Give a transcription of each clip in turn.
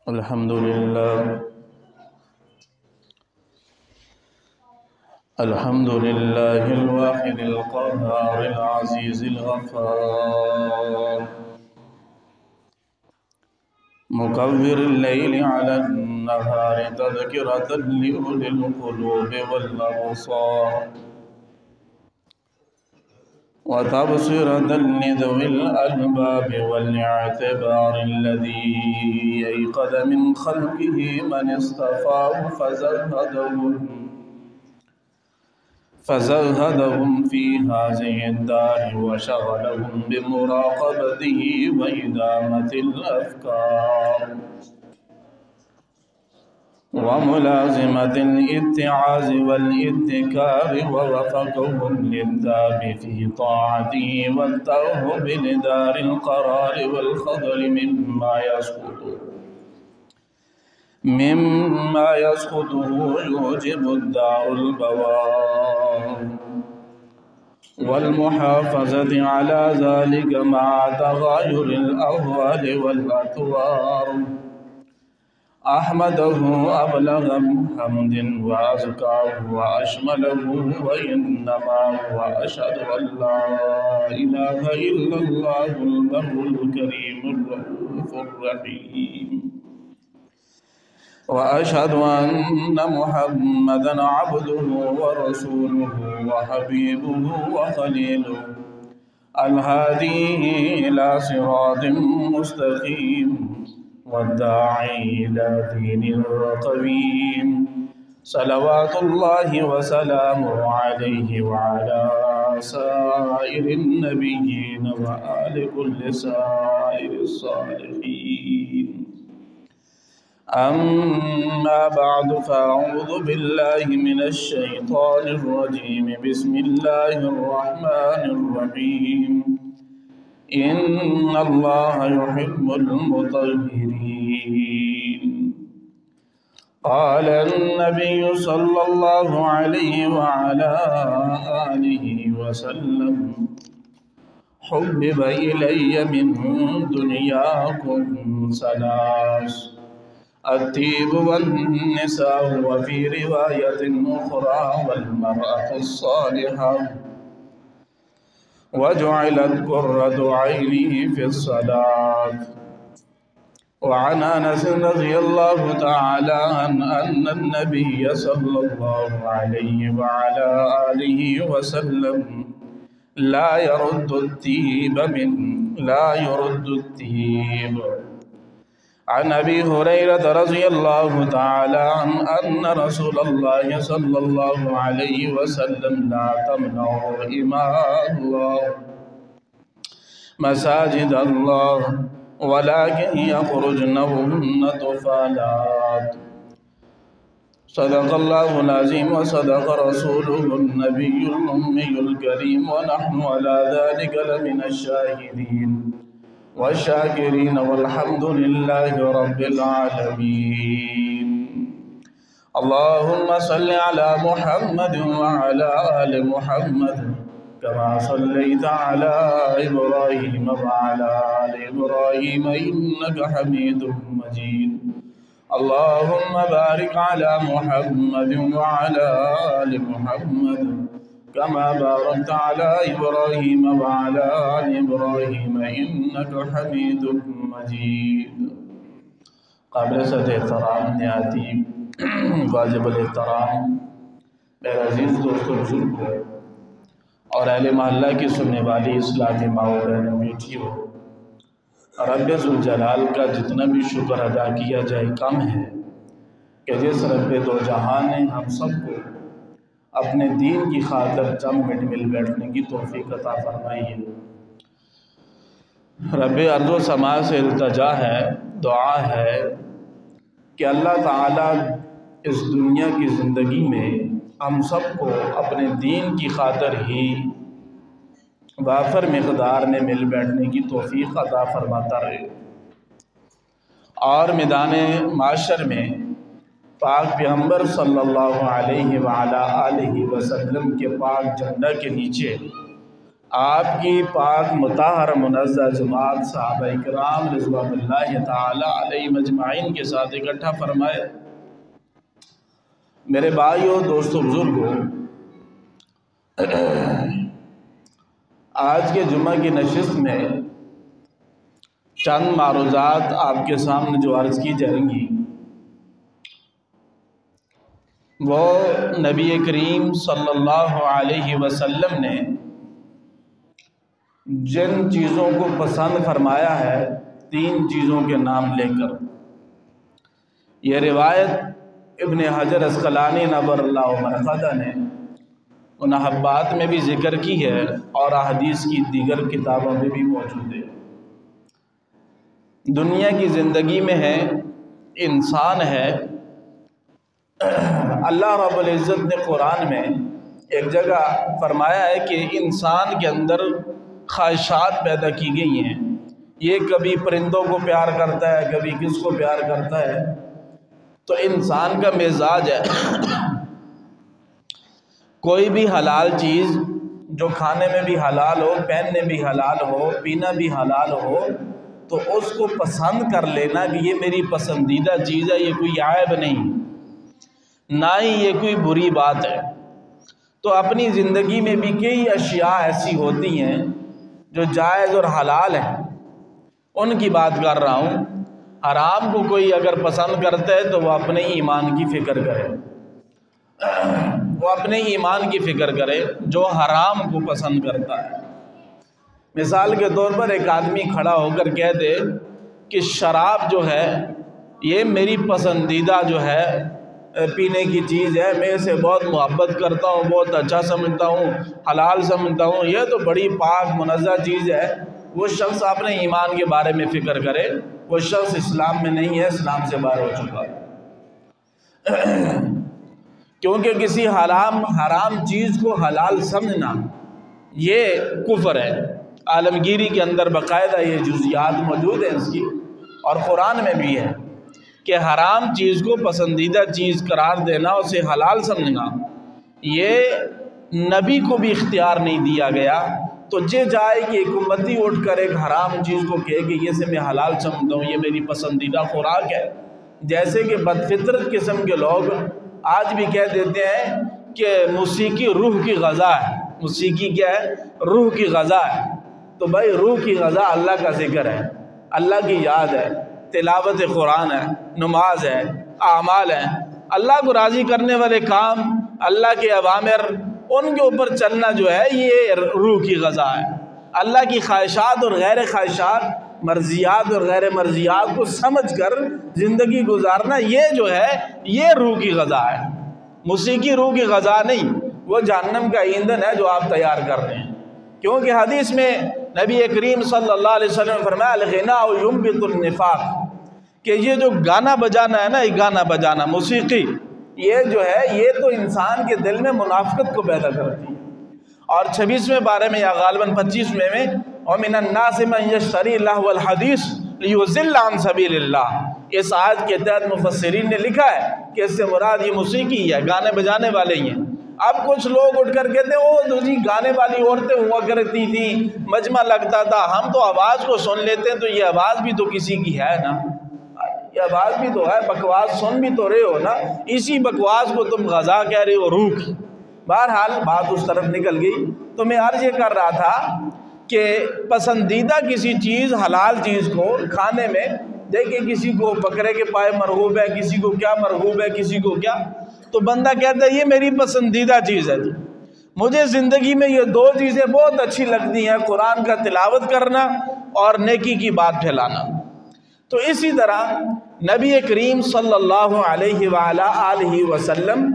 الحمد لله الواحد القهار العزيز الغفار، مكور الليل على النهار تذكرة لأولي القلوب والأبصار، وتبصرة لذوي الألباب والاعتبار، الذي أيقظ من خلقه من اصطفاه فزهدهم في هذه الدار، وشغلهم بمراقبته وإدامة الأفكار، وملازمة الاتعاظ والادكار، ووفقهم للذاب في طاعته والتوهب لدار القرار والخضر مما يسقطه يوجب الدار البوار، والمحافظة على ذلك مع تغاير الأهوال والأطوار. أحمده أبلغ حمد وأزكاه وأشمله، وإنما هو أشهد أن لا إله إلا الله البر الكريم الرؤوف الرحيم، وأشهد أن محمدًا عبده ورسوله وحبيبه وخليله، الهادي إلى صراط مستقيم والداعي إلى دين قويم، صلوات الله وسلامه عليه وعلى سائر النبيين وآل كل سائر الصالحين. أما بعد، فأعوذ بالله من الشيطان الرجيم. بسم الله الرحمن الرحيم. إن الله يحب المطهرين. قال النبي صلى الله عليه وعلى آله وسلم: حبب إلي من دنياكم ثلاث: الطيب والنساء، وفي رواية أخرى والمرأة الصالحة، وجعلت قرة عيني في الصلاة. وعن أنس رضي الله تعالى عنه أن النبي صلى الله عليه وعلى آله وسلم لا يرد الطيب. عن أبي هريرة رضي الله تعالى عنه أن رسول الله صلى الله عليه وسلم: لا تمنعوا إماء الله مساجد الله، ولكن يخرجن وهن طفالات. صدق الله العظيم وصدق رسوله النبي الأمي الكريم، ونحن على ذلك لمن الشاهدين والشاكرين، والحمد لله رب العالمين. اللهم صل على محمد وعلى آل محمد، كما صليت على إبراهيم وعلى آل إبراهيم إنك حميد مجيد. اللهم بارك على محمد وعلى آل محمد، كما باركت على إبراهيم وعلى آل إبراهيم إنك حميد مجيد. قابل صد احترام نہایتی واجب الاحترام میرے عزیز دوستو بزرگو اور اہل محلہ کی سننے والی اسلامی ماں و بہنوں بیٹیوں، رب ذوالجلال کا جتنا بھی شکر ادا کیا جائے کم ہے کہ جس رب دو جہان نے ہم سب کو اپنے دین کی خاطر جم مل بیٹھنے کی توفیق عطا فرمائی ہے۔ رب ارض و سما سے التجا ہے، دعا ہے کہ اللہ تعالیٰ اس دنیا کی زندگی میں ہم سب کو اپنے دین کی خاطر ہی وافر مقدار میں مل بیٹھنے کی توفیق عطا فرماتا رہے، اور میدان معاشر میں پاک پیغمبر صلی اللہ علیہ وآلہ وسلم کے پاک جھنڈا کے نیچے آپ کی پاک مطہر منزہ جماعت صحابہ کرام رضوان اللہ تعالی علیہ مجمعین کے ساتھ اکٹھا فرمائے۔ میرے بھائیوں، دوستوں، بزرگوں، آج کے جمعہ کی نشست میں چند معروضات آپ کے سامنے جو عرض کی جائیں گی وہ نبی کریم صلی اللہ علیہ وسلم نے جن چیزوں کو پسند فرمایا ہے، 3 چیزوں کے نام لے کر۔ یہ روایت ابن حجر عسقلانی نور اللہ مرقدہ نے منہبات میں بھی ذکر کی ہے اور احادیث کی دیگر کتابوں میں بھی موجود ہے۔ دنیا کی زندگی میں ہے، انسان ہے، اللہ رب العزت نے قرآن میں ایک جگہ فرمایا ہے کہ انسان کے اندر خواہشات پیدا کی گئی ہیں۔ یہ کبھی پرندوں کو پیار کرتا ہے، کبھی کس کو پیار کرتا ہے۔ تو انسان کا مزاج ہے کوئی بھی حلال چیز جو کھانے میں بھی حلال ہو، پہننے بھی حلال ہو، پینا بھی حلال ہو، تو اس کو پسند کر لینا کہ یہ میری پسندیدہ چیز ہے، یہ کوئی عیب نہیں، نہ ہی یہ کوئی بری بات ہے۔ تو اپنی زندگی میں بھی کئی اشیاء ایسی ہوتی ہیں جو جائز اور حلال ہیں، ان کی بات کر رہا ہوں۔ حرام کو کوئی اگر پسند کرتا ہے تو وہ اپنے ایمان کی فکر کرے، وہ اپنے ایمان کی فکر کرے جو حرام کو پسند کرتا ہے۔ مثال کے طور پر ایک آدمی کھڑا ہو کر کہہ دے کہ شراب جو ہے یہ میری پسندیدہ جو ہے پینے کی چیز ہے، میں اسے بہت محبت کرتا ہوں، بہت اچھا سمجھتا ہوں، حلال سمجھتا ہوں، یہ تو بڑی پاک منزہ چیز ہے۔ وہ شخص اپنے ایمان کے بارے میں فکر کرے، وہ شخص اسلام میں نہیں ہے، اسلام سے باہر ہو چکا ہے۔ کیونکہ کسی حرام چیز کو حلال سمجھنا یہ کفر ہے۔ عالمگیری کے اندر باقاعدہ یہ جزیات موجود ہیں اس کی، اور قرآن میں بھی ہے کہ حرام چیز کو پسندیدہ چیز قرار دینا، اسے حلال سمجھنا، یہ نبی کو بھی اختیار نہیں دیا گیا۔ تو جائے کہ ایک امتی اٹھ کر ایک حرام چیز کو کہے کہ یہ سے میں حلال سمجھتا ہوں، یہ میری پسندیدہ خوراک ہے۔ جیسے کہ بدفطرت قسم کے لوگ آج بھی کہہ دیتے ہیں کہ موسیقی روح کی غذا ہے۔ موسیقی کیا ہے؟ روح کی غذا ہے۔ تو بھائی روح کی غذا اللہ کا ذکر ہے، اللہ کی یاد ہے، تلاوت قرآن ہے، نماز ہے، اعمال ہے، اللہ کو راضی کرنے والے کام، اللہ کے اوامر، ان کے اوپر چلنا جو ہے یہ روح کی غذا ہے۔ اللہ کی خواہشات اور غیر خواہشات، مرضیات اور غیر مرضیات کو سمجھ کر زندگی گزارنا، یہ جو ہے یہ روح کی غذا ہے۔ موسیقی روح کی غذا نہیں، وہ جہنم کا ایندھن ہے جو آپ تیار کر رہے ہیں۔ کیونکہ حدیث میں نبی کریم صلی اللہ علیہ وسلم نے فرمایا الغناء ينبت النفاق، کہ یہ جو گانا بجانا ہے نا، یہ گانا بجانا، موسیقی، یہ جو ہے یہ تو انسان کے دل میں منافقت کو پیدا کرتی ہے۔ اور 26ویں بارے میں یا غالباً 25ویں میں وَمِنَ النَّاسِ مَن يَشْتَرِي اللَّهُ الْحَدِيثِ لِيُضِلَّ عَن سَبِيلِ اللَّهِ۔ اس آیت کے تحت مفسرین نے لکھا ہے کہ اس سے مراد یہ موسیقی ہے، گانے بجانے والے ہی ہیں۔ اب کچھ لوگ اٹھ کر کہتے ہیں او جی گانے والی عورتیں ہوا کرتی تھیں، مجمع لگتا تھا، ہم تو آواز کو سن لیتے ہیں، تو یہ آواز بھی تو کسی کی ہے نا، یہ آواز بھی تو ہے، بکواس سن بھی تو رہے ہو نا، اسی بکواس کو تم غذا کہہ رہے ہو، روح کی۔ بہرحال بات اس طرف نکل گئی۔ تو میں عرض یہ کر رہا تھا کہ پسندیدہ کسی چیز، حلال چیز کو کھانے میں، دیکھیں کسی کو بکرے کے پائے مرغوب ہے، کسی کو کیا مرغوب ہے، کسی کو کیا، تو بندہ کہتا ہے یہ میری پسندیدہ چیز ہے جی، مجھے زندگی میں یہ 2 چیزیں بہت اچھی لگتی ہیں، قرآن کا تلاوت کرنا اور نیکی کی بات پھیلانا۔ تو اسی طرح نبی کریم صلی اللہ علیہ وآلہ وسلم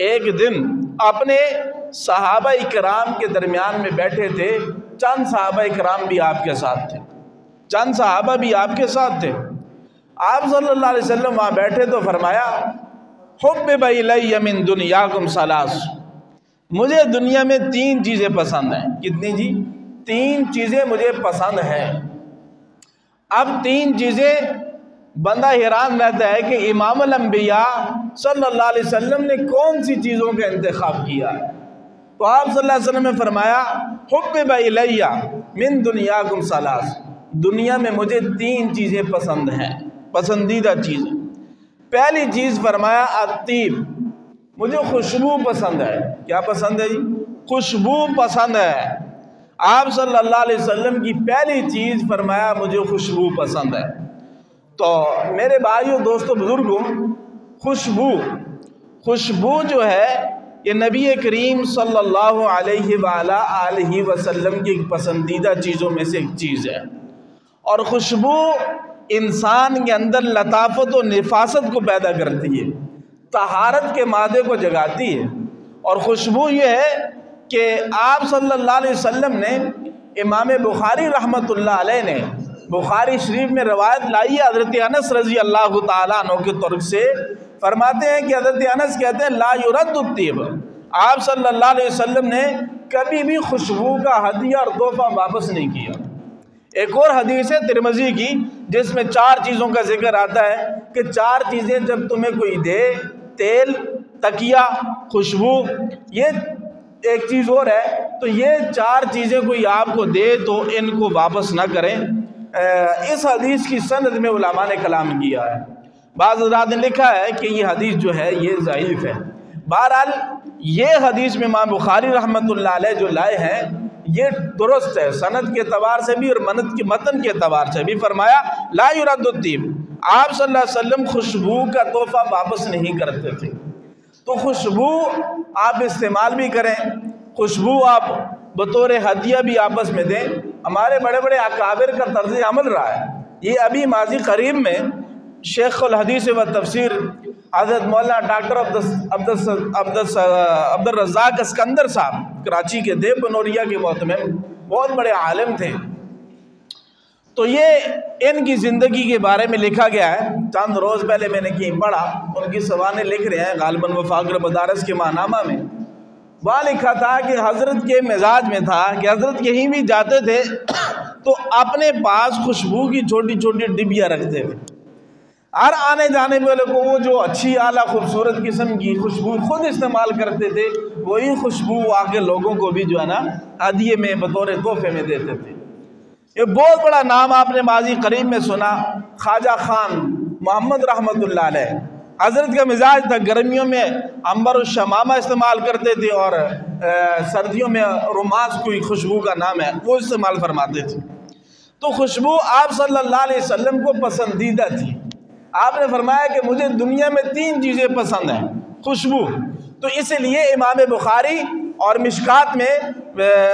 ایک دن اپنے صحابہ اکرام کے درمیان میں بیٹھے تھے، چند صحابہ اکرام بھی آپ کے ساتھ تھے، چند صحابہ بھی آپ کے ساتھ تھے۔ آپ صلی اللہ علیہ وسلم وہاں بیٹھے تو فرمایا حبب الی من دنیاکم ثلاث، مجھے دنیا میں 3 چیزیں پسند ہیں۔ کتنی جی؟ 3 چیزیں مجھے پسند ہیں۔ اب 3 چیزیں بندہ حیران رہتا ہے کہ امام الانبیاء صلی اللہ علیہ وسلم نے کون سی چیزوں کا انتخاب کیا ہے۔ تو آپ صلی اللہ علیہ وسلم نے فرمایا حبب الیہ من دنیاکم ثلاث، دنیا میں مجھے 3 چیزیں پسند ہیں، پسندیدہ چیزیں۔ پہلی چیز فرمایا الطیب، مجھے خوشبو پسند ہے۔ کیا پسند ہے جی؟ خوشبو پسند ہے۔ آپ صلی اللہ علیہ وسلم کی پہلی چیز فرمایا مجھے خوشبو پسند ہے۔ تو میرے بھائیوں، دوستوں، بزرگوں، خوشبو جو ہے یہ نبی کریم صلی اللہ علیہ وآلہ وسلم کی پسندیدہ چیزوں میں سے ایک چیز ہے۔ اور خوشبو انسان کے اندر لطافت و نفاست کو پیدا کرتی ہے، طہارت کے مادے کو جگاتی ہے۔ اور خوشبو یہ ہے کہ آپ صلی اللہ علیہ وسلم نے، امام بخاری رحمۃ اللہ علیہ نے بخاری شریف میں روایت لائی ہے حضرت انس رضی اللہ تعالیٰ عنہ کے طرف سے، فرماتے ہیں کہ حضرت انس کہتے ہیں لا یرد الطیب، آپ صلی اللہ علیہ وسلم نے کبھی بھی خوشبو کا ہدیہ اور تحفہ واپس نہیں کیا۔ ایک اور حدیث ہے ترمذی کی جس میں 4 چیزوں کا ذکر آتا ہے کہ 4 چیزیں جب تمہیں کوئی دے، تیل، تکیہ، خوشبو، یہ ایک چیز اور ہے، تو یہ 4 چیزیں کوئی آپ کو دے تو ان کو واپس نہ کریں۔ اس حدیث کی سند میں علماء نے کلام کیا ہے، بعض حضرات نے لکھا ہے کہ یہ حدیث جو ہے یہ ضعیف ہے۔ بہرحال یہ حدیث میں امام بخاری رحمۃ اللہ علیہ جو لائے ہیں یہ درست ہے، سند کے اعتبار سے بھی اور متن کے اعتبار سے بھی۔ فرمایا لا یرد الطیب، آپ صلی اللہ علیہ وسلم خوشبو کا تحفہ واپس نہیں کرتے تھے۔ تو خوشبو آپ استعمال بھی کریں، خوشبو آپ بطور ہدیہ بھی آپس میں دیں۔ ہمارے بڑے بڑے اکابر کا طرز عمل رہا ہے۔ یہ ابھی ماضی قریب میں شیخ الحدیث و تفسیر حضرت مولانا ڈاکٹر عبد الرزاق اسکندر صاحب کراچی کے دیو بنوریا کے محتمم، بہت بڑے عالم تھے۔ تو یہ ان کی زندگی کے بارے میں لکھا گیا ہے، چند روز پہلے میں نے کہیں پڑھا، ان کی سوانح لکھ رہے ہیں غالباً وفاق المدارس کے ماہنامہ میں۔ وہاں لکھا تھا کہ حضرت کے مزاج میں تھا کہ حضرت کہیں بھی جاتے تھے تو اپنے پاس خوشبو کی چھوٹی چھوٹی ڈبیاں رکھتے تھے۔ ہر آنے جانے والے کو وہ جو اچھی اعلیٰ خوبصورت قسم کی خوشبو خود استعمال کرتے تھے، وہی خوشبو آ کے لوگوں کو بھی جو ہے نا ہدیے میں بطور تحفے میں دیتے تھے۔ یہ بہت بڑا نام آپ نے ماضی قریب میں سنا، خواجہ خان محمد رحمۃ اللہ علیہ۔ حضرت کا مزاج تھا گرمیوں میں عنبر الشمامہ استعمال کرتے تھے اور سردیوں میں رومانس کوئی خوشبو کا نام ہے وہ استعمال فرماتے تھے۔ تو خوشبو آپ صلی اللہ علیہ وسلم کو پسندیدہ تھی۔ آپ نے فرمایا کہ مجھے دنیا میں 3 چیزیں پسند ہیں، خوشبو۔ تو اس لیے امام بخاری اور مشکات میں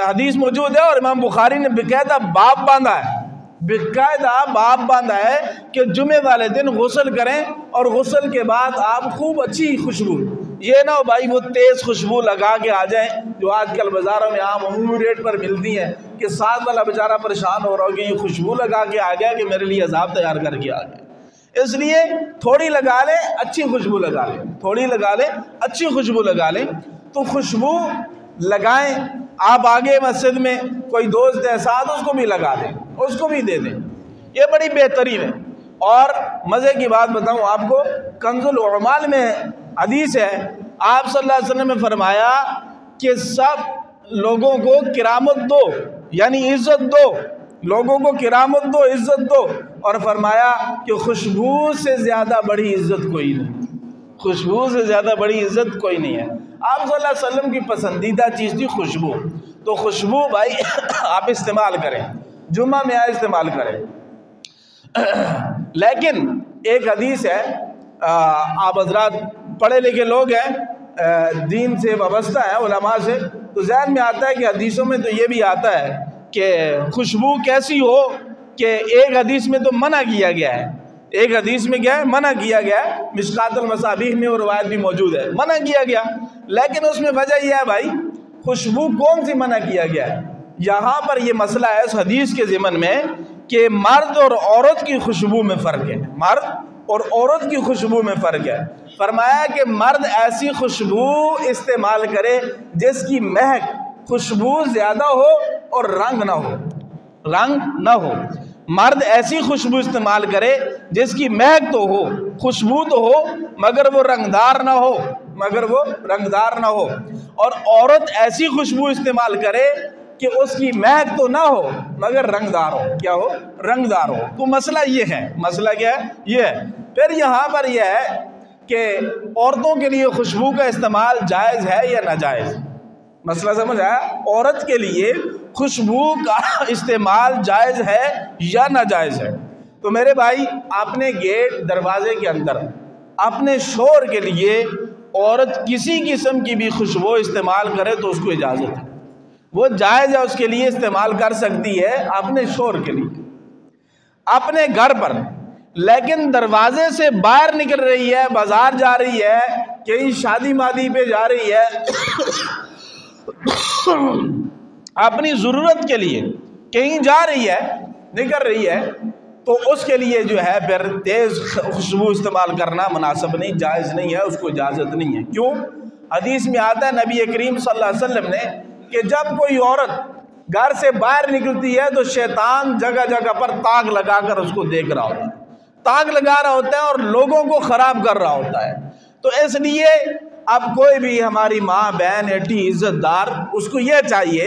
حدیث موجود ہے، اور امام بخاری نے باقاعدہ باب باندھا ہے کہ جمعے والے دن غسل کریں اور غسل کے بعد آپ خوب اچھی خوشبو، یہ نہ ہو بھائی وہ تیز خوشبو لگا کے آ جائیں جو آج کل بازاروں میں عام عمومی ریٹ پر ملتی ہیں، کہ ساتھ والا بیچارہ پریشان ہو رہا ہو کہ یہ خوشبو لگا کے آ گیا کہ میرے لیے عذاب تیار کر کے آ گیا۔ اس لیے تھوڑی لگا لیں، اچھی خوشبو لگا لیں، تھوڑی لگا لیں، اچھی خوشبو لگا لیں۔ تو خوشبو لگائیں، آپ آگے مسجد میں کوئی دوست ہے ساتھ، اس کو بھی لگا دیں، اس کو بھی دے دیں، یہ بڑی بہترین ہے۔ اور مزے کی بات بتاؤں آپ کو، کنز الاعمال میں حدیث ہے، آپ صلی اللہ علیہ وسلم نے فرمایا کہ سب لوگوں کو کرامت دو، یعنی عزت دو، لوگوں کو کرامت دو، عزت دو، اور فرمایا کہ خوشبو سے زیادہ بڑی عزت کوئی نہیں، خوشبو سے زیادہ بڑی عزت کوئی نہیں ہے۔ آپ صلی اللہ علیہ وسلم کی پسندیدہ چیز تھی خوشبو۔ تو خوشبو بھائی آپ استعمال کریں، جمعہ میں آئے استعمال کریں۔ لیکن ایک حدیث ہے، آپ حضرات پڑھے لکھے لوگ ہیں، دین سے وابستہ ہیں، علماء سے، تو ذہن میں آتا ہے کہ حدیثوں میں تو یہ بھی آتا ہے کہ خوشبو کیسی ہو کہ ایک حدیث میں تو منع کیا گیا ہے، ایک حدیث میں کیا ہے، منع کیا گیا ہے، مشکات المصابیح میں وہ روایت بھی موجود ہے، منع کیا گیا، لیکن اس میں وجہ یہ ہے بھائی خوشبو کون سی منع کیا گیا ہے۔ یہاں پر یہ مسئلہ ہے اس حدیث کے ضمن میں کہ مرد اور عورت کی خوشبو میں فرق ہے، مرد اور عورت کی خوشبو میں فرق ہے۔ فرمایا کہ مرد ایسی خوشبو استعمال کرے جس کی مہک، خوشبو زیادہ ہو اور رنگ نہ ہو، مرد ایسی خوشبو استعمال کرے جس کی مہک تو ہو، خوشبو تو ہو، مگر وہ رنگدار نہ ہو، مگر وہ رنگدار نہ ہو، اور عورت ایسی خوشبو استعمال کرے کہ اس کی مہک تو نہ ہو مگر رنگدار ہو، کیا ہو؟ رنگدار ہو۔ تو مسئلہ یہ ہے، مسئلہ کیا ہے؟ یہ ہے۔ پھر یہاں پر یہ ہے کہ عورتوں کے لیے خوشبو کا استعمال جائز ہے یا ناجائز؟ مسئلہ سمجھ آیا؟ عورت کے لیے خوشبو کا استعمال جائز ہے یا ناجائز ہے؟ تو میرے بھائی، اپنے گیٹ دروازے کے اندر اپنے شوہر کے لیے عورت کسی قسم کی بھی خوشبو استعمال کرے تو اس کو اجازت ہے، وہ جائز ہے، اس کے لیے استعمال کر سکتی ہے اپنے شوہر کے لیے اپنے گھر پر۔ لیکن دروازے سے باہر نکل رہی ہے، بازار جا رہی ہے، کہیں شادی مادی پہ جا رہی ہے، اپنی ضرورت کے لیے کہیں جا رہی ہے، نکل رہی ہے، تو اس کے لیے جو ہے پھر تیز خوشبو استعمال کرنا مناسب نہیں، جائز نہیں ہے، اس کو اجازت نہیں ہے۔ کیوں؟ حدیث میں آتا ہے نبی کریم صلی اللہ علیہ وسلم نے کہ جب کوئی عورت گھر سے باہر نکلتی ہے تو شیطان جگہ جگہ پر تاک لگا کر اس کو دیکھ رہا ہوتا ہے، تاک لگا رہا ہوتا ہے اور لوگوں کو خراب کر رہا ہوتا ہے۔ تو اس لیے اب کوئی بھی ہماری ماں بہن ایٹی عزت دار، اس کو یہ چاہیے،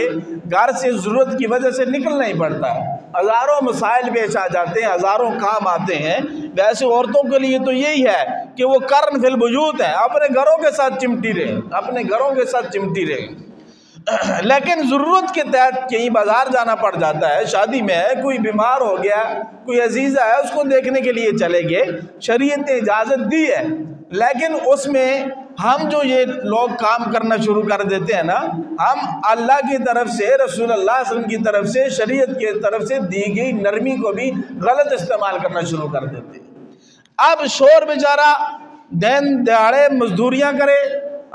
گھر سے ضرورت کی وجہ سے نکلنا ہی پڑتا ہے، ہزاروں مسائل پیش آ جاتے ہیں، ہزاروں کام آتے ہیں، ویسے عورتوں کے لیے تو یہی ہے کہ وہ قرن فی البیوت ہیں، اپنے گھروں کے ساتھ چمٹی رہیں، اپنے گھروں کے ساتھ چمٹی رہیں۔ لیکن ضرورت کے تحت کہیں بازار جانا پڑ جاتا ہے، شادی میں ہے، کوئی بیمار ہو گیا، کوئی عزیزہ ہے، اس کو دیکھنے کے لیے چلے گئے، شریعت نے اجازت دی ہے۔ لیکن اس میں ہم جو یہ لوگ کام کرنا شروع کر دیتے ہیں نا، ہم اللہ کی طرف سے، رسول اللہ صلی اللہ علیہ وسلم کی طرف سے، شریعت کی طرف سے دی گئی نرمی کو بھی غلط استعمال کرنا شروع کر دیتے ہیں۔ اب شوہر بیچارہ دن دہاڑے مزدوریاں کرے،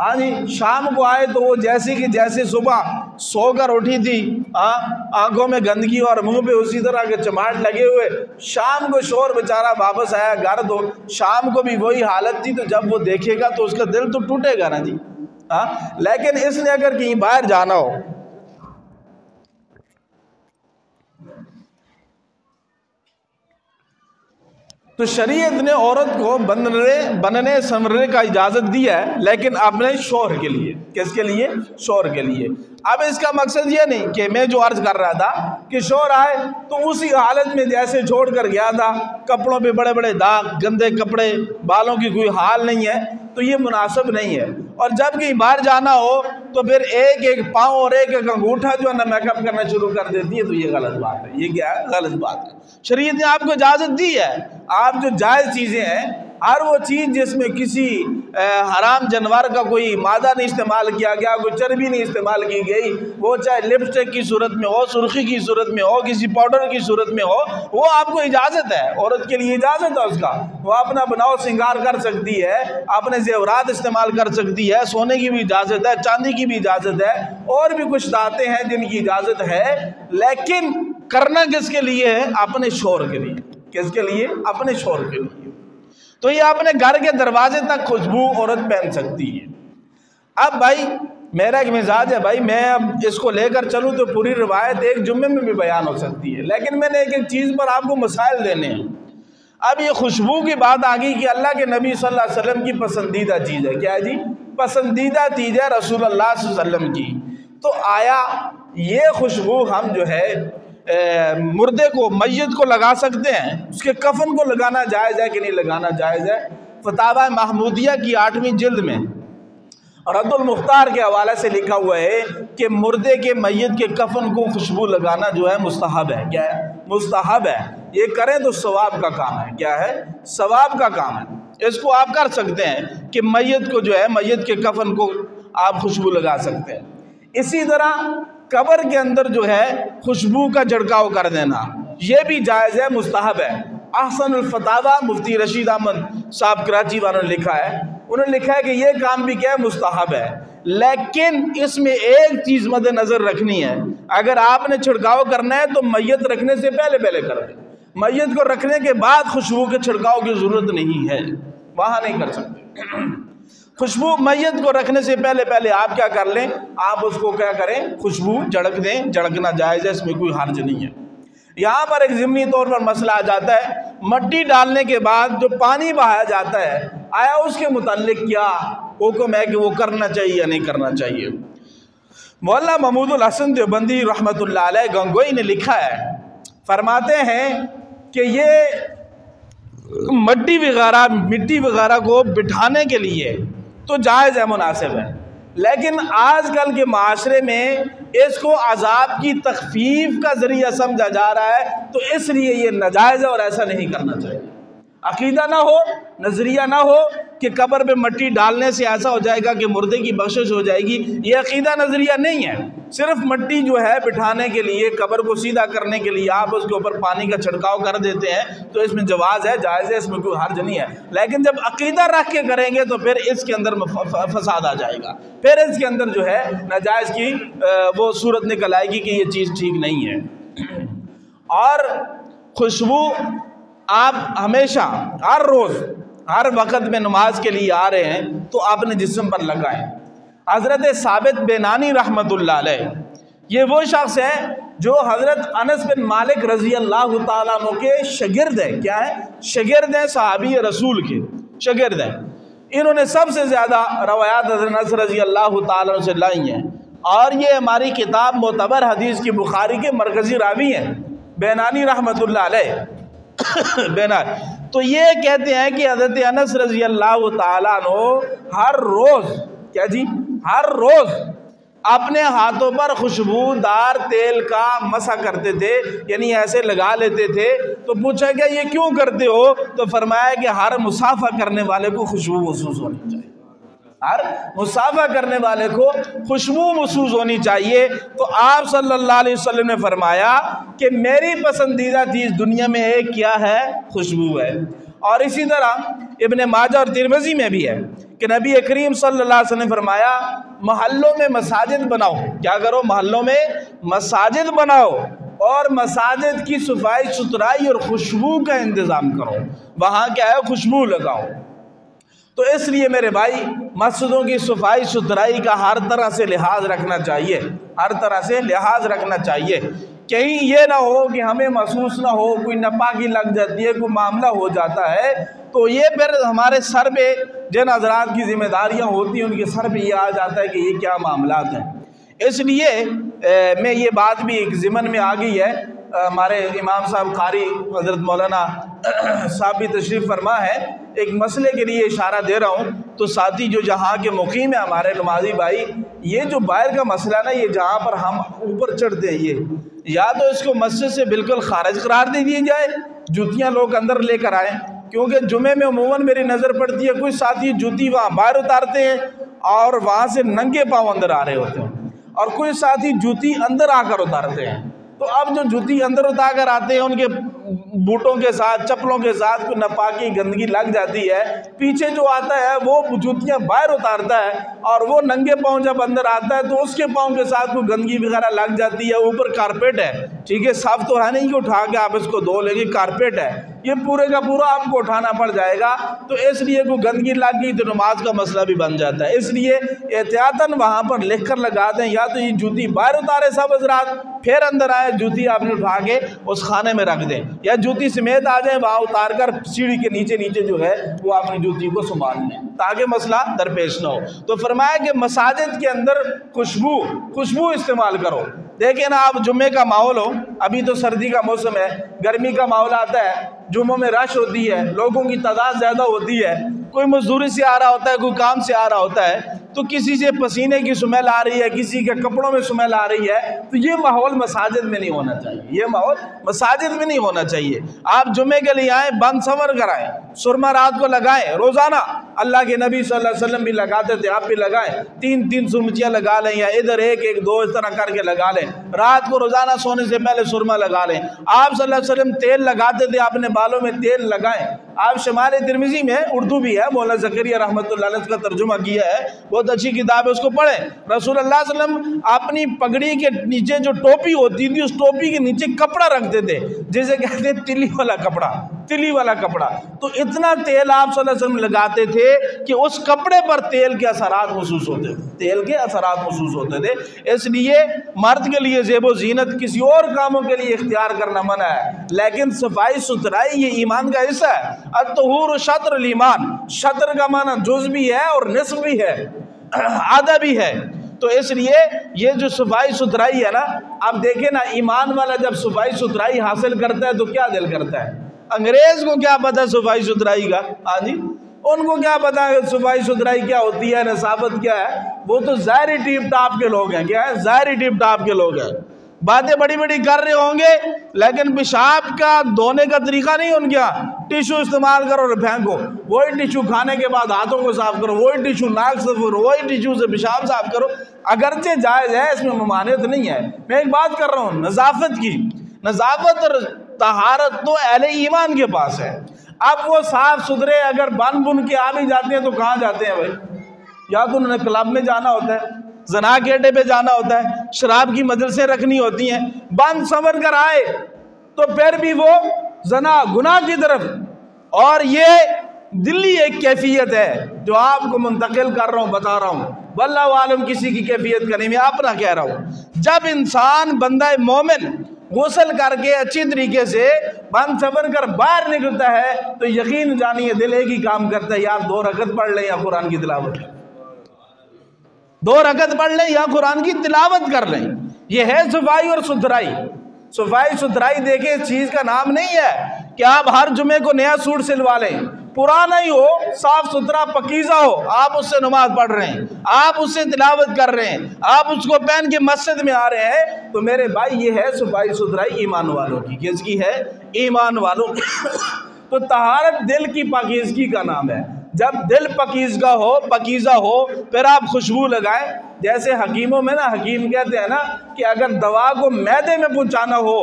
ہاں جی، شام کو آئے تو وہ جیسے کہ جیسے صبح سو کر اٹھی تھی، آنکھوں میں گندگی اور منہ پہ اسی طرح کے چماٹ لگے ہوئے، شام کو شوہر بیچارہ واپس آیا گھر، تو شام کو بھی وہی حالت تھی، تو جب وہ دیکھے گا تو اس کا دل تو ٹوٹے گا نا جی۔ لیکن اس نے اگر کہیں باہر جانا ہو تو شریعت نے عورت کو بننے سنورنے کا اجازت دی ہے، لیکن اپنے شوہر کے لیے۔ کس کے لیے؟ شوہر کے لیے۔ اب اس کا مقصد یہ نہیں کہ میں جو عرض کر رہا تھا کہ شوہر آئے تو اسی حالت میں جیسے چھوڑ کر گیا تھا، کپڑوں پہ بڑے بڑے داغ، گندے کپڑے، بالوں کی کوئی حال نہیں ہے، تو یہ مناسب نہیں ہے۔ اور جب کہیں باہر جانا ہو تو پھر ایک ایک پاؤں اور ایک ایک انگوٹھا جو ہے نا میک اپ کرنا شروع کر دیتی ہے، تو یہ غلط بات ہے۔ یہ کیا ہے؟ غلط بات ہے۔ شریعت نے آپ کو اجازت دی ہے، آپ جو جائز چیزیں ہیں، ہر وہ چیز جس میں کسی حرام جانور کا کوئی مادہ نہیں استعمال کیا گیا، کوئی چربی نہیں استعمال کی گئی، وہ چاہے لپسٹک کی صورت میں ہو، سرخی کی صورت میں ہو، کسی پاؤڈر کی صورت میں ہو، وہ آپ کو اجازت ہے، عورت کے لیے اجازت ہے اس کا، وہ اپنا بناؤ سنگار کر سکتی ہے، اپنے زیورات استعمال کر سکتی ہے، سونے کی بھی اجازت ہے، چاندی کی بھی اجازت ہے، اور بھی کچھ دعوتیں ہیں جن کی اجازت ہے، لیکن کرنا کس کے لیے ہے؟ اپنے شوہر کے لیے۔ کس کے لیے؟ اپنے شوہر کے لیے۔ تو یہ اپنے گھر کے دروازے تک خوشبو عورت پہن سکتی ہے۔ اب بھائی میرا ایک مزاج ہے بھائی، میں اب اس کو لے کر چلوں تو پوری روایت ایک جمعے میں بھی بیان ہو سکتی ہے، لیکن میں نے ایک ایک چیز پر آپ کو مسائل دینے ہیں۔ اب یہ خوشبو کی بات آ گئی کہ اللہ کے نبی صلی اللہ علیہ وسلم کی پسندیدہ چیز ہے، کیا ہے جی؟ پسندیدہ چیز ہے رسول اللہ صلی اللہ علیہ وسلم کی۔ تو آیا یہ خوشبو ہم جو ہے مردے کو، میت کو لگا سکتے ہیں؟ اس کے کفن کو لگانا جائز ہے کہ نہیں لگانا جائز ہے؟ فتاوی محمودیہ کی 8ویں جلد میں رد المختار کے حوالے سے لکھا ہوا ہے کہ مردے کے میت کے کفن کو خوشبو لگانا جو ہے مستحب ہے۔ کیا ہے؟ مستحب ہے۔ یہ کریں تو ثواب کا کام ہے۔ کیا ہے؟ ثواب کا کام ہے، اس کو آپ کر سکتے ہیں کہ میت کو جو ہے، میت کے کفن کو آپ خوشبو لگا سکتے ہیں۔ اسی طرح قبر کے اندر جو ہے خوشبو کا جھڑکاؤ کر دینا، یہ بھی جائز ہے، مستحب ہے۔ احسن الفتاوی مفتی رشید احمد صاحب کراچی والوں نے لکھا ہے، انہوں نے لکھا ہے کہ یہ کام بھی کیا ہے؟ مستحب ہے، لیکن اس میں ایک چیز مد نظر رکھنی ہے، اگر آپ نے چھڑکاؤ کرنا ہے تو میت رکھنے سے پہلے کر دیں، میت کو رکھنے کے بعد خوشبو کے چھڑکاؤ کی ضرورت نہیں ہے، وہاں نہیں کر سکتے۔ خوشبو میت کو رکھنے سے پہلے آپ کیا کر لیں؟ آپ اس کو کیا کریں؟ خوشبو جھڑک دیں، جھڑکنا جائز ہے، اس میں کوئی حرج نہیں ہے۔ یہاں پر ایک ضمنی طور پر مسئلہ آ جاتا ہے، مٹی ڈالنے کے بعد جو پانی بہایا جاتا ہے، آیا اس کے متعلق کیا حکم ہے کہ وہ کرنا چاہیے یا نہیں کرنا چاہیے۔ مولانا محمود الحسن دیوبندی رحمۃ اللہ علیہ گنگوئی نے لکھا ہے، فرماتے ہیں کہ یہ مٹی وغیرہ کو بٹھانے کے لیے تو جائز ہے، مناسب ہے، لیکن آج کل کے معاشرے میں اس کو عذاب کی تخفیف کا ذریعہ سمجھا جا رہا ہے، تو اس لیے یہ ناجائز ہے اور ایسا نہیں کرنا چاہیے۔ عقیدہ نہ ہو، نظریہ نہ ہو کہ قبر پہ مٹی ڈالنے سے ایسا ہو جائے گا کہ مردے کی بخشش ہو جائے گی، یہ عقیدہ نظریہ نہیں ہے۔ صرف مٹی جو ہے بٹھانے کے لیے، قبر کو سیدھا کرنے کے لیے آپ اس کے اوپر پانی کا چھڑکاؤ کر دیتے ہیں تو اس میں جواز ہے، جائز ہے، اس میں کوئی حرج نہیں ہے، لیکن جب عقیدہ رکھ کے کریں گے تو پھر اس کے اندر فساد آ جائے گا، پھر اس کے اندر جو ہے ناجائز کی وہ صورت نکل آئے گی کہ یہ چیز ٹھیک نہیں ہے۔ اور خوشبو آپ ہمیشہ ہر روز ہر وقت میں نماز کے لیے آ رہے ہیں تو آپ نے جسم پر لگائیں۔ حضرت ثابت بنانی رحمۃ اللہ علیہ یہ وہ شخص ہے جو حضرت انس بن مالک رضی اللہ تعالیٰ عنہ کے شاگرد ہیں۔ کیا ہے؟ شاگرد ہیں، صحابی رسول کے شاگرد ہیں۔ انہوں نے سب سے زیادہ روایات حضرت انس رضی اللہ تعالیٰ عنہ سے لائی ہیں، اور یہ ہماری کتاب معتبر حدیث کی بخاری کے مرکزی راوی ہیں بنانی رحمۃ اللہ علیہ۔ تو یہ کہتے ہیں کہ حضرت انس رضی اللہ تعالیٰ عنہ ہر روز، کیا جی، ہر روز اپنے ہاتھوں پر خوشبودار تیل کا مسح کرتے تھے، یعنی ایسے لگا لیتے تھے۔ تو پوچھا کہ یہ کیوں کرتے ہو؟ تو فرمایا کہ ہر مصافحہ کرنے والے کو خوشبو محسوس ہونی چاہیے، ہر مصافحہ کرنے والے کو خوشبو محسوس ہونی چاہیے۔ تو آپ صلی اللہ علیہ وسلم نے فرمایا کہ میری پسندیدہ چیز دنیا میں ایک کیا ہے؟ خوشبو ہے۔ اور اسی طرح ابن ماجہ اور ترمذی میں بھی ہے کہ نبی کریم صلی اللہ علیہ وسلم نے فرمایا محلوں میں مساجد بناؤ، کیا کرو؟ محلوں میں مساجد بناؤ، اور مساجد کی صفائی ستھرائی اور خوشبو کا انتظام کرو، وہاں کیا ہے؟ خوشبو لگاؤ۔ تو اس لیے میرے بھائی مسجدوں کی صفائی ستھرائی کا ہر طرح سے لحاظ رکھنا چاہیے، ہر طرح سے لحاظ رکھنا چاہیے۔ کہیں یہ نہ ہو کہ ہمیں محسوس نہ ہو، کوئی ناپاکی لگ جاتی ہے، کوئی معاملہ ہو جاتا ہے تو یہ پھر ہمارے سر پہ جن حضرات کی ذمہ داریاں ہوتی ہیں ان کے سر پہ یہ آ جاتا ہے کہ یہ کیا معاملات ہیں۔ اس لیے میں یہ بات بھی ایک ضمن میں آ گئی ہے، ہمارے امام صاحب قاری حضرت مولانا صاحب بھی تشریف فرما ہے، ایک مسئلے کے لیے اشارہ دے رہا ہوں۔ تو ساتھی جو جہاں کے مقیم ہیں ہمارے نمازی بھائی، یہ جو باہر کا مسئلہ نا، یہ جہاں پر ہم اوپر چڑھتے ہیں، یہ یا تو اس کو مسجد سے بالکل خارج قرار دے دیے جائے، جوتیاں لوگ اندر لے کر آئیں، کیونکہ جمعے میں عموماً میری نظر پڑتی ہے کوئی ساتھی جوتی وہاں باہر اتارتے ہیں اور وہاں سے ننگے پاؤں اندر آ رہے ہوتے ہیں، اور کوئی ساتھی جوتی اندر آ کر اتارتے ہیں۔ تو اب جو جوتی اندر اتار کر آتے ہیں ان کے بوٹوں کے ساتھ، چپلوں کے ساتھ کوئی ناپاکی گندگی لگ جاتی ہے، پیچھے جو آتا ہے وہ جوتیاں باہر اتارتا ہے اور وہ ننگے پاؤں جب اندر آتا ہے تو اس کے پاؤں کے ساتھ کوئی گندگی وغیرہ لگ جاتی ہے۔ اوپر کارپیٹ ہے، ٹھیک ہے، صاف تو ہے نہیں کہ اٹھا کے آپ اس کو دھو لیں گے، کارپیٹ ہے، یہ پورے کا پورا آپ کو اٹھانا پڑ جائے گا، تو اس لیے کوئی گندگی لگ گئی تو نماز کا مسئلہ بھی بن جاتا ہے۔ اس لیے احتیاطاً وہاں پر لکھ کر لگا دیں، یا تو یہ جوتی باہر اتارے سب حضرات، پھر اندر آئے جوتی آپ نے اٹھا کے اس خانے میں رکھ دیں، یا جوتی سمیت آ جائیں وہاں اتار کر سیڑھی کے نیچے جو ہے وہ اپنی جوتی کو سنبھال لیں تاکہ مسئلہ درپیش نہ ہو۔ تو فرمایا کہ مساجد کے اندر خوشبو استعمال کرو۔ دیکھیں نا، آپ جمعے کا ماحول ہو، ابھی تو سردی کا موسم ہے، گرمی کا ماحول آتا ہے، جمعوں میں رش ہوتی ہے، لوگوں کی تعداد زیادہ ہوتی ہے، کوئی مزدوری سے آ رہا ہوتا ہے، کوئی کام سے آ رہا ہوتا ہے، تو کسی سے پسینے کی سمیل آ رہی ہے، کسی کے کپڑوں میں سمیل آ رہی ہے، تو یہ ماحول مساجد میں نہیں ہونا چاہیے، یہ ماحول مساجد میں نہیں ہونا چاہیے۔ آپ جمعے کے لیے آئیں، بند سنور کر آئیں، سرما رات کو لگائیں، روزانہ اللہ کے نبی صلی اللہ علیہ وسلم بھی لگاتے تھے، آپ بھی لگائیں، 3 سرمچیاں لگا لیں، یا ادھر 1 2 اس طرح کر کے لگا لیں، رات کو روزانہ سونے سے پہلے سرما لگا لیں۔ آپ صلی اللہ علیہ وسلم تیل لگاتے تھے، اپنے بالوں میں تیل لگائیں۔ آپ شمال ترمذی میں اردو بھی ہے، مولانا زکریا رحمۃ اللہ علیہ کا ترجمہ کیا ہے، بہت اچھی کتاب ہے، اس کو پڑھیں۔ رسول اللہ صلی اللہ علیہ وسلم اپنی پگڑی کے نیچے جو ٹوپی ہوتی تھی، اس ٹوپی کے نیچے کپڑا رکھتے تھے، جسے کہتے ہیں تلی والا کپڑا، تلی والا کپڑا، تو اتنا تیل آپ صلی اللہ علیہ وسلم لگاتے تھے کہ اس کپڑے پر تیل کے اثرات محسوس ہوتے تھے، تیل کے اثرات محسوس ہوتے تھے۔ اس لیے مرد کے لیے زیب و زینت کسی اور کاموں کے لیے اختیار کرنا منع ہے، لیکن صفائی ستھرائی یہ ایمان کا حصہ ہے۔ الطہور شطر الایمان، شطر کا معنی جز بھی ہے اور نصف بھی ہے، آدھا بھی ہے۔ تو اس لیے یہ جو صفائی ستھرائی ہے نا، آپ دیکھیں نا، ایمان والا جب صفائی ستھرائی حاصل کرتا ہے تو کیا دل کرتا ہے؟ انگریز کو کیا پتا صفائی ستھرائی کا؟ ہاں جی، ان کو کیا پتا ہے صفائی ستھرائی کیا ہوتی ہے، نصابت کیا ہے؟ وہ تو ظاہری ٹیپ ٹاپ کے لوگ ہیں۔ کیا ہے؟ ظاہری ٹیپ ٹاپ کے لوگ ہیں، باتیں بڑی بڑی کر رہے ہوں گے، لیکن پیشاب کا دھونے کا طریقہ نہیں ان کے یہاں۔ ٹیشو استعمال کرو اور پھینکو، وہی ٹیشو کھانے کے بعد ہاتھوں کو صاف کرو، وہی ٹیشو ناک سے کرو، وہی ٹیشو سے پیشاب صاف کرو۔ اگرچہ جائز ہے، اس میں ممانعت نہیں ہے، میں ایک بات کر رہا ہوں نظافت کی۔ نظافت اور طہارت تو اہل ایمان کے پاس ہے۔ اب وہ صاف ستھرے اگر بن کے آ بھی جاتے ہیں تو کہاں جاتے ہیں بھائی؟ یا تو انہوں نے کلب میں جانا ہوتا ہے، زنا کے اڈے پہ جانا ہوتا ہے، شراب کی مجلسیں رکھنی ہوتی ہیں، بند سنور کر آئے تو پھر بھی وہ زنا گناہ کی طرف۔ اور یہ دلی ایک کیفیت ہے جو آپ کو منتقل کر رہا ہوں، بتا رہا ہوں، واللہ عالم کسی کی کیفیت کا نہیں، میں اپنا کہہ رہا ہوں۔ جب انسان بندہ مومن غسل کر کے اچھی طریقے سے بند سنور کر باہر نکلتا ہے تو یقین جانیے دل ایک ہی کام کرتا ہے، یار 2 رکعت پڑھ لیں یا قرآن کی تلاوت کریں، 2 رکعت پڑھ لیں یا قرآن کی تلاوت کر لیں۔ یہ ہے صفائی اور ستھرائی۔ صفائی ستھرائی دیکھیں اس چیز کا نام نہیں ہے کہ آپ ہر جمعے کو نیا سوٹ سلوا لیں، پرانا ہی ہو، صاف ستھرا پاکیزہ ہو، آپ اس سے نماز پڑھ رہے ہیں، آپ اس سے تلاوت کر رہے ہیں، آپ اس کو پہن کے مسجد میں آ رہے ہیں، تو میرے بھائی یہ ہے صفائی ستھرائی ایمان والوں کی۔ کس کی ہے؟ ایمان والوں تو طہارت دل کی پاکیزگی کا نام ہے۔ جب دل پاکیزہ ہو پھر آپ خوشبو لگائیں۔ جیسے حکیموں میں نا، حکیم کہتے ہیں نا کہ اگر دوا کو معدے میں پہنچانا ہو،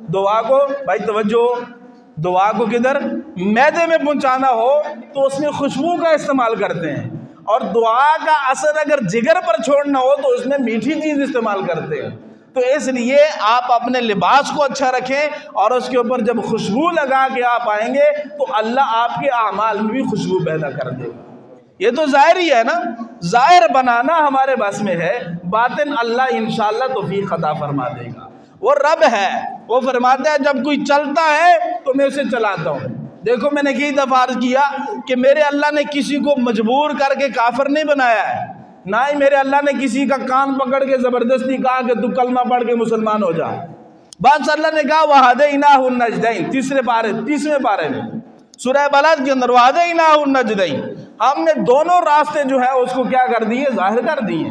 دوا کو، بھائی توجہ، دعا کو کدھر؟ معدے میں پہنچانا ہو تو اس میں خوشبو کا استعمال کرتے ہیں، اور دعا کا اثر اگر جگر پر چھوڑنا ہو تو اس میں میٹھی چیز استعمال کرتے ہیں۔ تو اس لیے آپ اپنے لباس کو اچھا رکھیں، اور اس کے اوپر جب خوشبو لگا کے آپ آئیں گے تو اللہ آپ کے اعمال میں بھی خوشبو پیدا کر دے گا۔ یہ تو ظاہر ہی ہے نا، ظاہر بنانا ہمارے بس میں ہے، باطن اللہ انشاءاللہ توفیق عطا فرما دے گا۔ وہ رب ہے، وہ فرماتا ہے جب کوئی چلتا ہے تو میں اسے چلاتا ہوں۔ دیکھو میں نے کئی دفعہ عرض کیا کہ میرے اللہ نے کسی کو مجبور کر کے کافر نہیں بنایا ہے، نہ ہی میرے اللہ نے کسی کا کان پکڑ کے زبردستی کہا کہ تو کلمہ پڑھ کے مسلمان ہو جا۔ بس اللہ نے کہا وَهَدَيْنَاهُ النَّجْدَيْنِ، تیسرے پارے میں سورہ بلد کے اندر وَهَدَيْنَاهُ النَّجْدَيْنِ، ہم نے دونوں راستے جو ہے اس کو کیا کر دیے؟ ظاہر کر دیے۔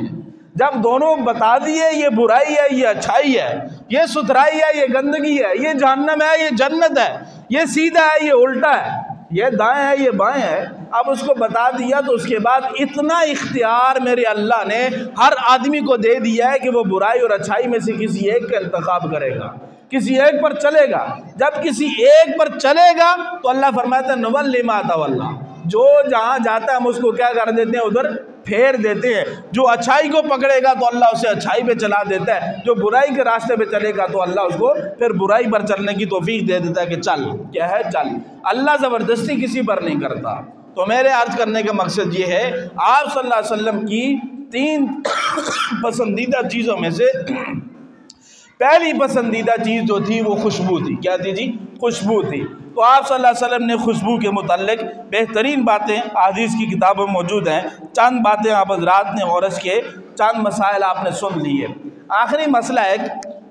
جب دونوں بتا دیے یہ برائی ہے، یہ اچھائی ہے، یہ ستھرائی ہے، یہ گندگی ہے، یہ جہنم ہے، یہ جنت ہے، یہ سیدھا ہے، یہ الٹا ہے، یہ دائیں ہے، یہ بائیں ہے، اب اس کو بتا دیا تو اس کے بعد اتنا اختیار میرے اللہ نے ہر آدمی کو دے دیا ہے کہ وہ برائی اور اچھائی میں سے کسی ایک کا انتخاب کرے گا، کسی ایک پر چلے گا۔ جب کسی ایک پر چلے گا تو اللہ فرماتا ہے نولی ما تولی، جو جہاں جاتا ہے ہم اس کو کیا کر دیتے ہیں؟ ادھر پھیر دیتے ہیں۔ جو اچھائی کو پکڑے گا تو اللہ اسے اچھائی پہ چلا دیتا ہے، جو برائی کے راستے پہ چلے گا تو اللہ اس کو پھر برائی پر چلنے کی توفیق دے دیتا ہے کہ چل، کیا ہے؟ چل۔ اللہ زبردستی کسی پر نہیں کرتا۔ تو میرے عرض کرنے کا مقصد یہ ہے، آپ صلی اللہ علیہ وسلم کی 3 پسندیدہ چیزوں میں سے پہلی پسندیدہ چیز جو تھی وہ خوشبو تھی۔ کیا تھی جی؟ خوشبو تھی۔ تو آپ صلی اللہ علیہ وسلم نے خوشبو کے متعلق بہترین باتیں حدیث کی کتابوں میں موجود ہیں، چند باتیں آپ حضرات نے اور اس کے چند مسائل آپ نے سن لیے۔ آخری مسئلہ ایک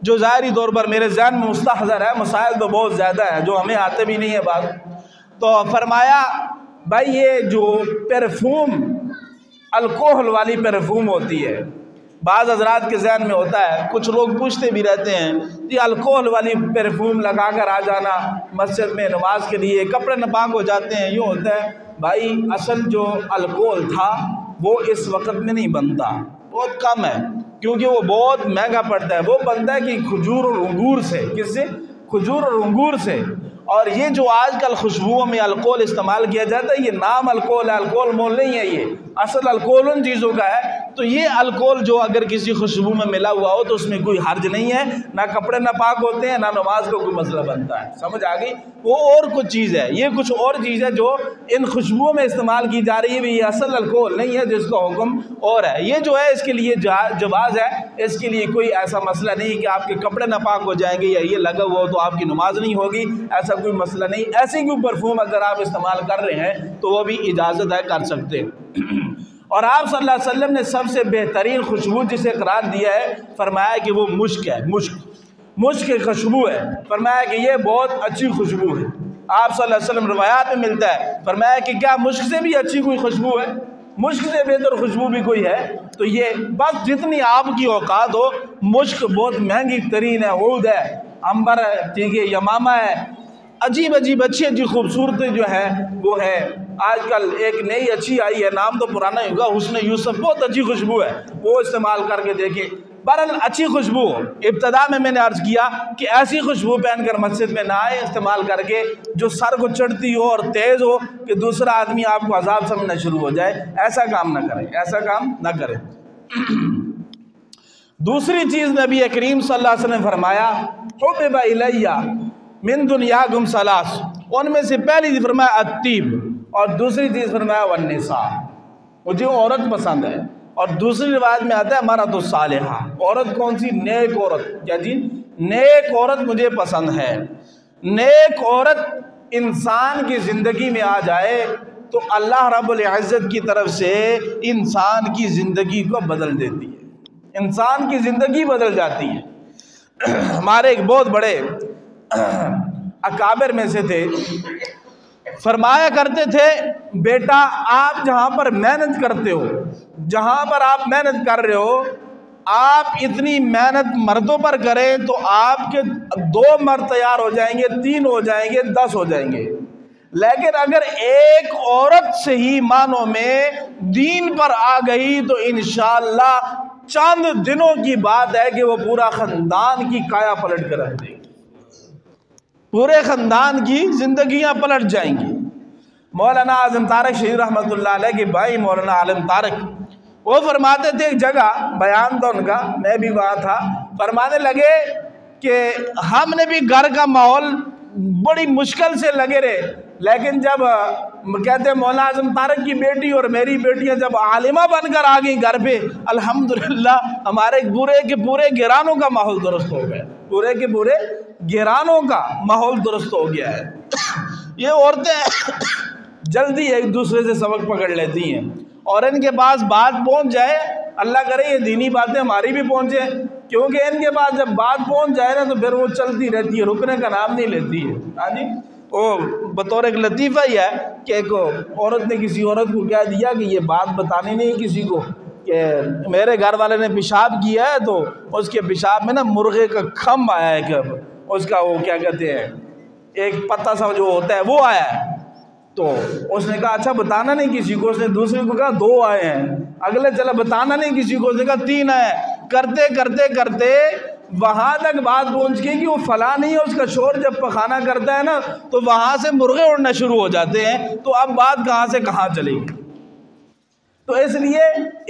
جو ظاہری طور پر میرے ذہن میں مستحضر ہے، مسائل تو بہت زیادہ ہے جو ہمیں آتے بھی نہیں ہے بات، تو فرمایا بھائی یہ جو پرفیوم الکوہل والی پرفیوم ہوتی ہے، بعض حضرات کے ذہن میں ہوتا ہے، کچھ لوگ پوچھتے بھی رہتے ہیں کہ الکوہل والی پرفیوم لگا کر آ جانا مسجد میں نماز کے لیے، کپڑے ناپاک ہو جاتے ہیں، یوں ہوتا ہے۔ بھائی اصل جو الکوہل تھا وہ اس وقت میں نہیں بنتا، بہت کم ہے، کیونکہ وہ بہت مہنگا پڑتا ہے۔ وہ بنتا ہے کہ کھجور اور انگور سے۔ کس سے؟ کھجور اور انگور سے۔ اور یہ جو آج کل خوشبوؤں میں الکول استعمال کیا جاتا ہے، یہ نام الکول ہے، الکول مول نہیں ہے، یہ اصل الکول ان چیزوں کا ہے۔ تو یہ الکول جو اگر کسی خوشبو میں ملا ہوا ہو تو اس میں کوئی حرج نہیں ہے، نہ کپڑے ناپاک ہوتے ہیں، نہ نماز کو کوئی مسئلہ بنتا ہے، سمجھ آ گئی؟ وہ اور کچھ چیز ہے، یہ کچھ اور چیز ہے جو ان خوشبوؤں میں استعمال کی جا رہی ہے، یہ اصل الکول نہیں ہے جس کا حکم اور ہے۔ یہ جو ہے اس کے لیے جواز ہے، اس کے لیے کوئی ایسا مسئلہ نہیں کہ آپ کے کپڑے ناپاک ہو جائیں گے یا یہ لگا ہوا ہو تو آپ کی نماز نہیں ہوگی، ایسا کوئی مسئلہ نہیں۔ ایسی کوئی پرفیوم اگر آپ استعمال کر رہے ہیں تو وہ بھی اجازت ہے، کر سکتے ہیں۔ اور آپ صلی اللہ علیہ وسلم نے سب سے بہترین خوشبو جسے قرار دیا ہے، فرمایا کہ وہ مشک ہے، مشک کی خوشبو ہے، فرمایا کہ یہ بہت اچھی خوشبو ہے۔ آپ صلی اللہ علیہ وسلم روایات میں ملتا ہے، فرمایا کہ کیا مشک سے بھی اچھی کوئی خوشبو ہے؟ مشک سے بہتر خوشبو بھی کوئی ہے؟ تو یہ بس جتنی آپ کی اوقات ہو، مشک بہت مہنگی ترین ہے، عود ہے، عنبر ہے، ٹھیک ہے، یمامہ ہے، عجیب اچھی خوبصورت جو ہے وہ ہے۔ آج کل ایک نئی اچھی آئی ہے، نام تو پرانا ہی ہوگا، حسن یوسف، بہت اچھی خوشبو ہے، وہ استعمال کر کے دیکھیں۔ بہرحال اچھی خوشبو ہو۔ ابتدا میں نے عرض کیا کہ ایسی خوشبو پہن کر مسجد میں نہ آئے، استعمال کر کے جو سر کو چڑھتی ہو اور تیز ہو کہ دوسرا آدمی آپ کو عذاب سمجھنا شروع ہو جائے، ایسا کام نہ کریں، دوسری چیز نبی کریم صلی اللہ علیہ وسلم نے فرمایا، حبب الیہ من دنیاکم ثلاث، ان میں سے پہلی چیز فرمایا الطیب، اور دوسری چیز فرمایا والنساء، مجھے عورت پسند ہے۔ اور دوسری روایت میں آتا ہے مرأۃ الصالحہ، عورت کون سی؟ نیک عورت۔ کیا جی؟ نیک عورت مجھے پسند ہے۔ نیک عورت انسان کی زندگی میں آ جائے تو اللہ رب العزت کی طرف سے انسان کی زندگی کو بدل دیتی ہے، انسان کی زندگی بدل جاتی ہے۔ ہمارے ایک بہت بڑے اکابر میں سے تھے، فرمایا کرتے تھے، بیٹا آپ جہاں پر محنت کرتے ہو، جہاں پر آپ محنت کر رہے ہو، آپ اتنی محنت مردوں پر کریں تو آپ کے 2 مرد تیار ہو جائیں گے، 3 ہو جائیں گے، 10 ہو جائیں گے، لیکن اگر ایک عورت صحیح معنوں میں دین پر آ گئی تو انشاءاللہ چند دنوں کی بات ہے کہ وہ پورا خاندان کی کایا پلٹ کر رکھ دے گی، پورے خاندان کی زندگیاں پلٹ جائیں گی۔ مولانا اعظم طارق شہید رحمۃ اللہ علیہ کے بھائی مولانا عالم طارق، وہ فرماتے تھے، ایک جگہ بیان تھا ان کا، میں بھی وہاں تھا، فرمانے لگے کہ ہم نے بھی گھر کا ماحول بڑی مشکل سے لگے رہے، لیکن جب کہتے ہیں مولانا اعظم طارق کی بیٹی اور میری بیٹیاں جب عالمہ بن کر آ گئی گھر پہ، الحمدللہ ہمارے پورے کے پورے گھرانوں کا ماحول درست ہو گیا، پورے کے پورے گھرانوں کا ماحول درست ہو گیا ہے۔ یہ عورتیں جلدی ایک دوسرے سے سبق پکڑ لیتی ہیں، اور ان کے پاس بات پہنچ جائے، اللہ کرے یہ دینی باتیں ہماری بھی پہنچے، کیونکہ ان کے پاس جب بات پہنچ جائے نا تو پھر وہ چلتی رہتی ہے، رکنے کا نام نہیں لیتی ہے۔ ہاں جی، وہ بطور ایک لطیفہ ہی ہے کہ ایک عورت نے کسی عورت کو کہہ دیا کہ یہ بات بتانی نہیں کسی کو کہ میرے گھر والے نے پیشاب کیا ہے، تو اس کے پیشاب میں نا مرغے کا کھمب آیا ہے، کہ اس کا وہ کیا کہتے ہیں ایک پتا سا جو ہوتا ہے وہ آیا ہے، تو اس نے کہا اچھا بتانا نہیں کسی کو، اس نے دوسرے کو کہا 2 آئے ہیں، اگلے چلا بتانا نہیں کسی کو، اس نے کہا 3 آئے ہیں، کرتے وہاں تک بات پہنچ گئی کہ وہ فلاں نہیں ہے، اس کا شور جب پخانہ کرتا ہے نا تو وہاں سے مرغے اڑنا شروع ہو جاتے ہیں، تو اب بات کہاں سے کہاں چلے گی؟ تو اس لیے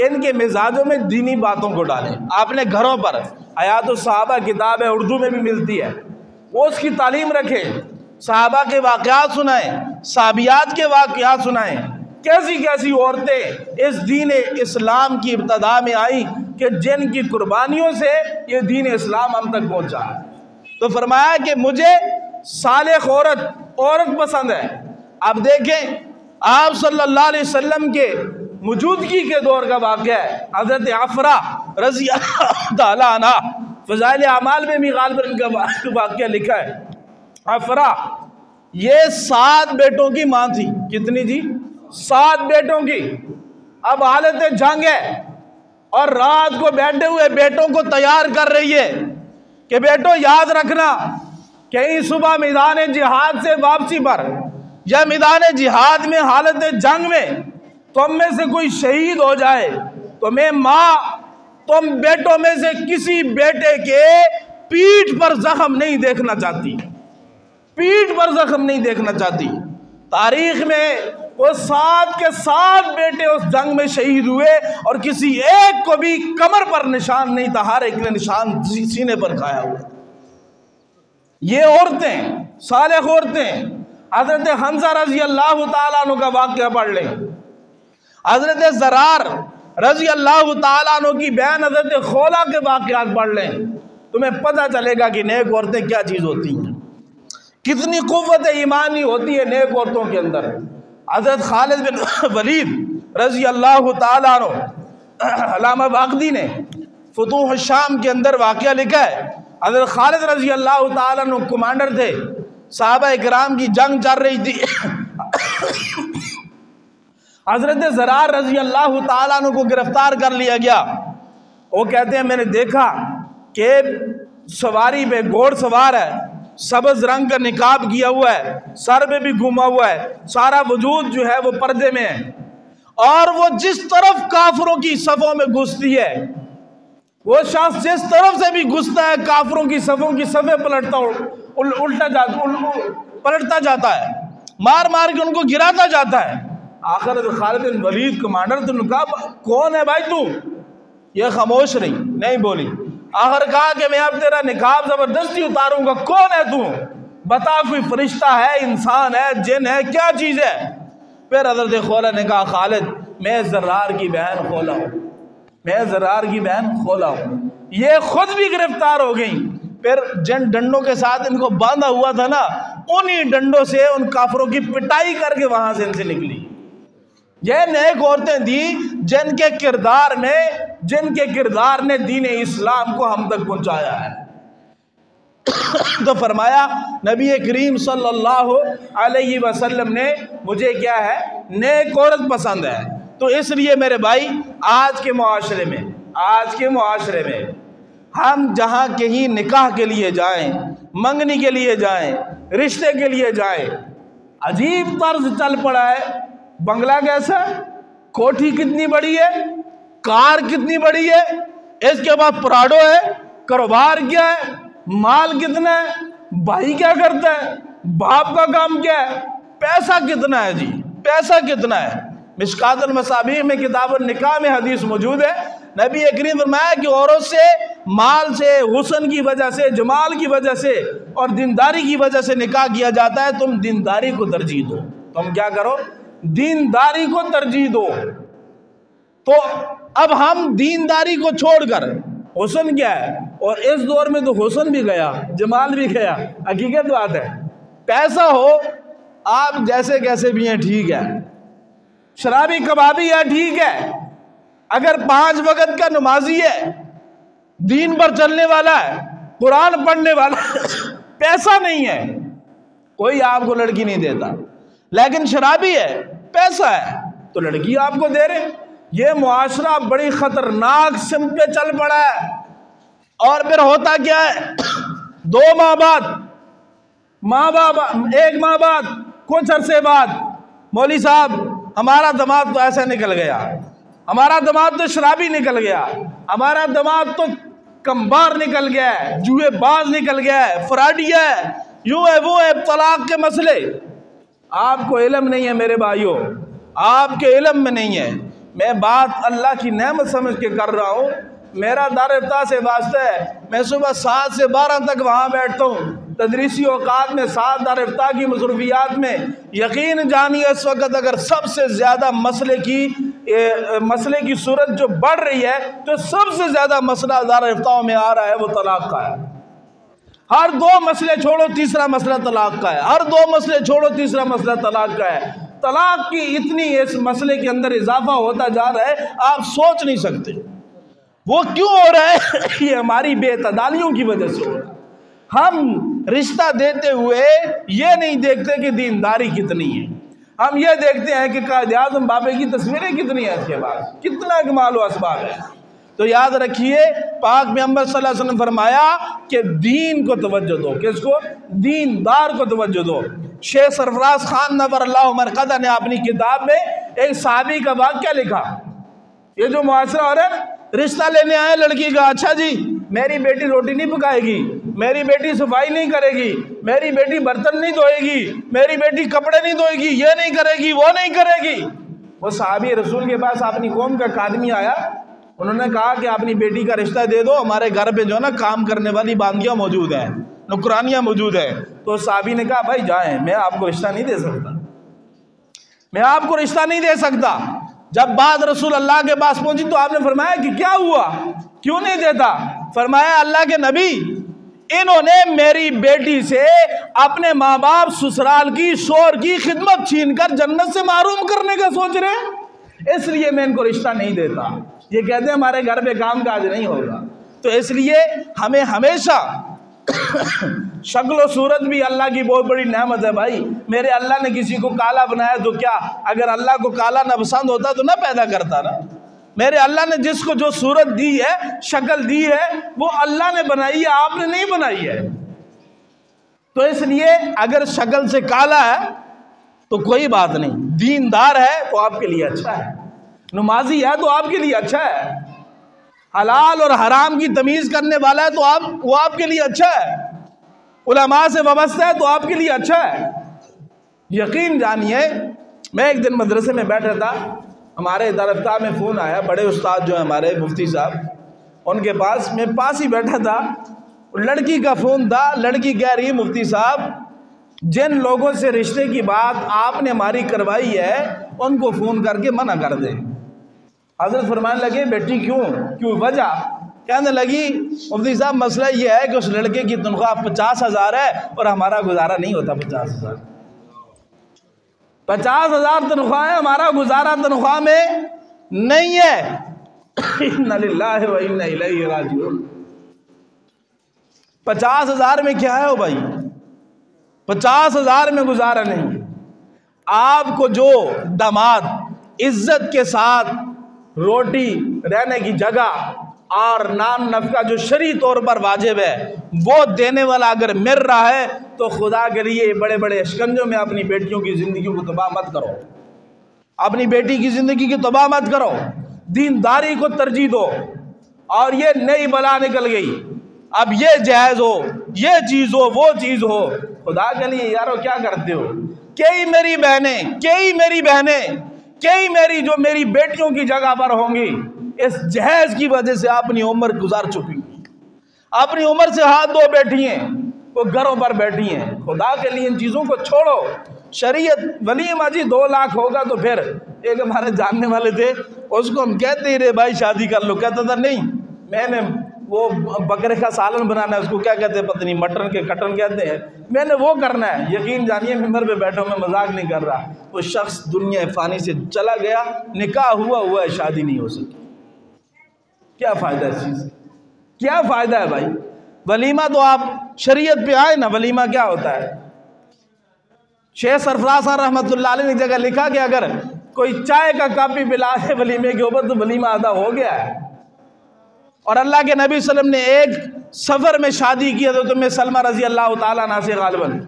ان کے مزاجوں میں دینی باتوں کو ڈالیں، آپ نے گھروں پر حیات الصحابہ کتاب ہے، اردو میں بھی ملتی ہے، وہ اس کی تعلیم رکھیں، صحابہ کے واقعات سنائیں، صحابیات کے واقعات سنائیں، کیسی کیسی عورتیں اس دین اسلام کی ابتدا میں آئیں کہ جن کی قربانیوں سے یہ دین اسلام ہم تک پہنچا ہے۔ تو فرمایا کہ مجھے صالح عورت پسند ہے۔ اب دیکھیں آپ صلی اللہ علیہ وسلم کے موجودگی کے دور کا واقعہ ہے، حضرت عفرہ رضی اللہ تعالیٰ عنہ، فضائل اعمال میں بھی غالباً ان کا واقعہ لکھا ہے۔ عفرہ یہ 7 بیٹوں کی ماں تھی، کتنی جی؟ 7 بیٹوں کی۔ اب حالت جنگ ہے اور رات کو بیٹھے ہوئے بیٹوں کو تیار کر رہی ہے کہ بیٹوں یاد رکھنا کہیں صبح میدان جہاد سے واپسی پر یا میدان جہاد میں حالت جنگ میں تم میں سے کوئی شہید ہو جائے تو میں ماں تم بیٹوں میں سے کسی بیٹے کے پیٹھ پر زخم نہیں دیکھنا چاہتی۔ پیٹھ پر زخم نہیں دیکھنا چاہتی۔ تاریخ میں وہ 7 کے 7 بیٹے اس جنگ میں شہید ہوئے اور کسی ایک کو بھی کمر پر نشان نہیں تھا، ہر ایک نے نشان سینے پر کھایا ہوا۔ یہ عورتیں، صالح عورتیں، حضرت حمزہ رضی اللہ تعالیٰ عنہ کا واقعہ پڑھ لیں، حضرت زرار رضی اللہ تعالیٰ عنہ کی بہن حضرت خولا کے واقعات پڑھ لیں، تمہیں پتہ چلے گا کہ نیک عورتیں کیا چیز ہوتی ہیں، کتنی قوت ایمانی ہوتی ہے نیک عورتوں کے اندر۔ حضرت خالد بن ولید رضی اللہ تعالیٰ عنہ، علامہ باقری نے فتوح الشام کے اندر واقعہ لکھا ہے، حضرت خالد رضی اللہ تعالیٰ عنہ کمانڈر تھے، صحابہ اکرام کی جنگ چل رہی تھی، حضرت زرار رضی اللہ تعالیٰ عنہ کو گرفتار کر لیا گیا۔ وہ کہتے ہیں میں نے دیکھا کہ سواری پہ گھوڑ سوار ہے، سبز رنگ کا نقاب کیا ہوا ہے، سر پہ بھی گھوما ہوا ہے، سارا وجود جو ہے وہ پردے میں ہے، اور وہ جس طرف کافروں کی صفوں میں گھستی ہے، وہ شخص جس طرف سے بھی گھستا ہے کافروں کی صفوں کی صفیں پلٹتا جاتا ہے، مار مار کے ان کو گراتا جاتا ہے۔ آخر خالد بن ولید کمانڈر تو نے کہا کون ہے بھائی تو؟ یہ خاموش رہی، نہیں بولی۔ آخر کہا کہ میں اب تیرا نقاب زبردستی اتاروں گا، کون ہے تو؟ بتا، کوئی فرشتہ ہے، انسان ہے، جن ہے، کیا چیز ہے؟ پھر حضرت خولا نے کہا خالد میں زرار کی بہن خولا ہوں، میں زرار کی بہن خولا ہوں۔ یہ خود بھی گرفتار ہو گئیں، پھر جن ڈنڈوں کے ساتھ ان کو باندھا ہوا تھا نا، انہی ڈنڈوں سے ان کافروں کی پٹائی کر کے وہاں سے ان سے نکلی۔ یہ نیک عورتیں تھیں جن کے کردار نے دین اسلام کو ہم تک پہنچایا ہے۔ تو فرمایا نبی کریم صلی اللہ علیہ وسلم نے مجھے کیا ہے، نیک عورت پسند ہے۔ تو اس لیے میرے بھائی آج کے معاشرے میں ہم جہاں کہیں نکاح کے لیے جائیں، منگنی کے لیے جائیں، رشتے کے لیے جائیں، عجیب طرز چل پڑا ہے۔ بنگلہ کیسا ہے، کوٹھی کتنی بڑی ہے، کار کتنی بڑی ہے، اس کے بعد پراڈو ہے، کاروبار کیا ہے، مال کتنا ہے، بھائی کیا کرتا ہے، باپ کا کام کیا ہے، پیسہ کتنا ہے، جی پیسہ کتنا ہے۔ مشکات المصابیح میں کتاب النکاح میں حدیث موجود ہے، نبی کریم فرمایا کہ عورت سے، مال سے، حسن کی وجہ سے، جمال کی وجہ سے اور دینداری کی وجہ سے نکاح کیا جاتا ہے۔ تم دینداری کو ترجیح دو، تم کیا کرو، دینداری کو ترجیح دو۔ تو اب ہم دینداری کو چھوڑ کر حسن کیا ہے، اور اس دور میں تو حسن بھی گیا، جمال بھی گیا، حقیقت بات ہے، پیسہ ہو آپ جیسے کیسے بھی ہیں ٹھیک ہے، شرابی کبابی ہے ٹھیک ہے، اگر 5 وقت کا نمازی ہے، دین پر چلنے والا ہے، قرآن پڑھنے والا پیسہ نہیں ہے، کوئی آپ کو لڑکی نہیں دیتا، لیکن شرابی ہے، پیسہ ہے تو لڑکی آپ کو دے رہے۔ یہ معاشرہ بڑی خطرناک سمت پہ چل پڑا ہے۔ اور پھر ہوتا کیا ہے، 2 ماہ بعد، ایک ماہ بعد، کچھ عرصے بعد، مولوی صاحب ہمارا دماغ تو ایسا نکل گیا، ہمارا دماغ تو شرابی نکل گیا، ہمارا دماغ تو کمبار نکل گیا ہے، جوئے باز نکل گیا ہے، فراڈی ہے، یوں ہے وہ ہے، طلاق کے مسئلے۔ آپ کو علم نہیں ہے میرے بھائیوں، آپ کے علم میں نہیں ہے، میں بات اللہ کی نعمت سمجھ کے کر رہا ہوں۔ میرا دار افتاح سے واسطہ ہے، میں صبح 7 سے 12 تک وہاں بیٹھتا ہوں، تدریسی اوقات میں، 7 دار افتاح کی مصروفیات میں، یقین جانیے اس وقت اگر سب سے زیادہ مسئلے کی صورت جو بڑھ رہی ہے، تو سب سے زیادہ مسئلہ دار افتاح میں آ رہا ہے، وہ طلاق کا ہے۔ ہر 2 مسئلے چھوڑو تیسرا مسئلہ طلاق کا ہے، ہر 2 مسئلے چھوڑو تیسرا مسئلہ طلاق کا ہے۔ طلاق کی اتنی اس مسئلے کے اندر اضافہ ہوتا جا رہا ہے، آپ سوچ نہیں سکتے وہ کیوں ہو رہا ہے۔ یہ ہماری بے اعتدالیوں کی وجہ سے ہو رہا ہے۔ ہم رشتہ دیتے ہوئے یہ نہیں دیکھتے کہ دینداری کتنی ہے، ہم یہ دیکھتے ہیں کہ قائد اعظم بابے کی تصویریں کتنی ہیں، اس کے بعد کتنا کمال و اسباب ہے۔ تو یاد رکھیے پاک پیغمبر صلی اللہ علیہ وسلم فرمایا کہ دین کو توجہ دو، کس کو، دیندار کو توجہ دو۔ شیخ سرفراز خان نور اللہ مرقدہ نے اپنی کتاب میں ایک صحابی کا واقعہ لکھا۔ یہ جو معاشرہ ہو رہا ہے، رشتہ لینے آئے لڑکی کا، اچھا جی میری بیٹی روٹی نہیں پکائے گی، میری بیٹی صفائی نہیں کرے گی، میری بیٹی برتن نہیں دھوئے گی، میری بیٹی کپڑے نہیں دھوئے گی، یہ نہیں کرے گی، وہ نہیں کرے گی۔ وہ صحابی رسول کے پاس اپنی قوم کا ایک آدمی آیا، انہوں نے کہا کہ اپنی بیٹی کا رشتہ دے دو، ہمارے گھر پہ جو ہے نا کام کرنے والی باندیاں موجود ہیں، نوکرانیاں موجود ہیں۔ تو صحابی نے کہا بھائی جائیں، میں آپ کو رشتہ نہیں دے سکتا، میں آپ کو رشتہ نہیں دے سکتا۔ جب بات رسول اللہ کے پاس پہنچی تو آپ نے فرمایا کہ کیا ہوا، کیوں نہیں دیتا؟ فرمایا اللہ کے نبی، انہوں نے میری بیٹی سے اپنے ماں باپ سسرال کی شوہر کی خدمت چھین کر جنت سے محروم کرنے کا سوچ رہے ہیں، اس لیے میں ان کو رشتہ نہیں دیتا۔ یہ کہتے ہیں ہمارے گھر پہ کام کاج نہیں ہوگا۔ تو اس لیے ہمیں ہمیشہ شکل و صورت بھی اللہ کی بہت بڑی نعمت ہے بھائی۔ میرے اللہ نے کسی کو کالا بنایا تو کیا، اگر اللہ کو کالا نہ پسند ہوتا تو نہ پیدا کرتا نا۔ میرے اللہ نے جس کو جو صورت دی ہے، شکل دی ہے، وہ اللہ نے بنائی ہے، آپ نے نہیں بنائی ہے۔ تو اس لیے اگر شکل سے کالا ہے تو کوئی بات نہیں، دیندار ہے تو آپ کے لیے اچھا ہے، نمازی ہے تو آپ کے لیے اچھا ہے، حلال اور حرام کی تمیز کرنے والا ہے تو وہ آپ کے لیے اچھا ہے، علماء سے وابستہ ہے تو آپ کے لیے اچھا ہے۔ یقین جانیے، میں ایک دن مدرسے میں بیٹھا تھا، ہمارے دارالفتہ میں فون آیا، بڑے استاد جو ہیں ہمارے مفتی صاحب، ان کے پاس میں پاس ہی بیٹھا تھا، لڑکی کا فون تھا، لڑکی کہہ رہی مفتی صاحب جن لوگوں سے رشتے کی بات آپ نے ہماری کروائی ہے ان کو فون کر کے منع کر دیں۔ حضرت فرمانے لگے بیٹی کیوں وجہ؟ کہنے لگی مفتی صاحب مسئلہ یہ ہے کہ اس لڑکے کی تنخواہ 50,000 ہے اور ہمارا گزارا نہیں ہوتا 50,000۔ 50,000 تنخواہ ہے، ہمارا گزارا تنخواہ میں نہیں ہے۔ انا للہ و انا الیہ راجعون۔ 50,000 میں کیا ہے ہو بھائی؟ 50,000 میں گزارا نہیں۔ آپ کو جو داماد عزت کے ساتھ روٹی، رہنے کی جگہ اور نان نفقہ جو شرعی طور پر واجب ہے وہ دینے والا اگر مر رہا ہے تو خدا کے لیے بڑے بڑے اشکنجوں میں اپنی بیٹیوں کی زندگیوں کو تباہ مت کرو، اپنی بیٹی کی زندگی کی تباہ مت کرو، دینداری کو ترجیح دو۔ اور یہ نئی بلا نکل گئی، اب یہ جہیز ہو، یہ چیز ہو، وہ چیز ہو، خدا کے لیے یارو کیا کرتے ہو؟ کئی میری بہنیں کئی میری جو میری بیٹیوں کی جگہ پر ہوں گی، اس جہیز کی وجہ سے اپنی عمر گزار چکی، اپنی عمر سے ہاتھ دھو بیٹھی ہیں، وہ گھروں پر بیٹھی ہیں۔ خدا کے لیے ان چیزوں کو چھوڑو۔ شریعت ولیمہ جی 2 لاکھ ہوگا تو پھر ایک ہمارے جاننے والے تھے، اس کو ہم کہتے ہی رہے بھائی شادی کر لو، کہتا تھا نہیں میں نے وہ بکرے کا سالن بنانا ہے، اس کو کیا کہتے ہیں پتہ نہیں، مٹن کے کٹن کہتے ہیں، میں نے وہ کرنا ہے۔ یقین جانیے ممبر پہ بیٹھا ہوں، میں مذاق نہیں کر رہا، وہ شخص دنیا فانی سے چلا گیا، نکاح ہوا ہے، شادی نہیں ہو سکی۔ کیا فائدہ اس چیز سے؟ کیا فائدہ ہے بھائی؟ ولیمہ تو آپ شریعت پہ آئے نا، ولیمہ کیا ہوتا ہے؟ شیخ سرفراز صاحب رحمۃ اللہ علیہ نے ایک جگہ لکھا کہ اگر کوئی چائے کا کپ بھی پلا دے ولیمے کے اوپر تو ولیمہ آدھا ہو گیا ہے۔ اور اللہ کے نبی صلی اللہ علیہ وسلم نے ایک سفر میں شادی کی حضرت ام سلمہ رضی اللہ تعالیٰ عنہا سے غالباً،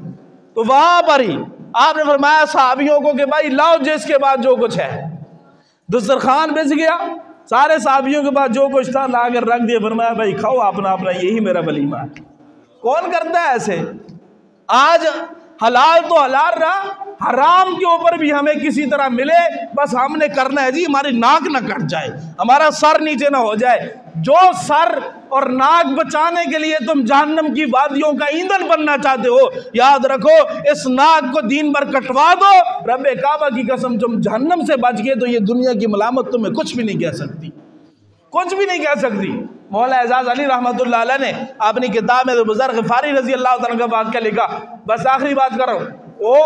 تو وہاں پر ہی آپ نے فرمایا صحابیوں کو کہ بھائی لاؤ جس کے بعد جو کچھ ہے، دسترخوان بچ گیا، سارے صحابیوں کے بعد جو کچھ تھا لا کر رکھ دیا، فرمایا بھائی کھاؤ اپنا اپنا، یہی میرا ولیمہ ہے۔ کون کرتا ہے ایسے؟ آج حلال تو حلال رہا، حرام کے اوپر بھی ہمیں کسی طرح ملے، بس ہم نے کرنا ہے جی ہماری ناک نہ کٹ جائے، ہمارا سر نیچے نہ ہو جائے۔ جو سر اور ناک بچانے کے لیے تم جہنم کی وادیوں کا ایندھن بننا چاہتے ہو، یاد رکھو اس ناک کو دین بھر کٹوا دو، رب کعبہ کی قسم تم جہنم سے بچ گئے تو یہ دنیا کی ملامت تمہیں کچھ بھی نہیں کہہ سکتی، کچھ بھی نہیں کہہ سکتی۔ مولا اعزاز علی رحمۃ اللہ علیہ نے اپنی کتاب میں ابو ذر غفاری رضی اللہ تعالیٰ کا واقعہ لکھا، بس آخری بات کر رہا ہوں۔ وہ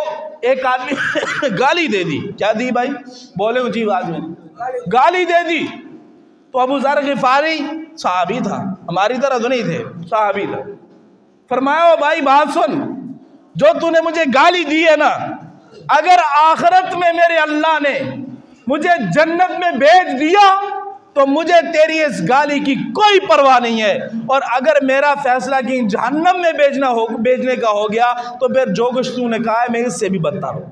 ایک آدمی گالی دے دی، کیا دی بھائی؟ بولے اونچی آواز میں، گالی دے دی۔ تو ابو ذر غفاری صحابی تھا، ہماری طرح تو نہیں تھے، صحابی تھا۔ فرمایا او بھائی بات سن، جو تو نے مجھے گالی دی ہے نا، اگر آخرت میں میرے اللہ نے مجھے جنت میں بھیج دیا تو مجھے تیری اس گالی کی کوئی پرواہ نہیں ہے، اور اگر میرا فیصلہ کہ جہنم میں بھیجنے کا ہو گیا تو پھر جو کچھ تو نے کہا ہے میں اس سے بھی بدتر ہوں۔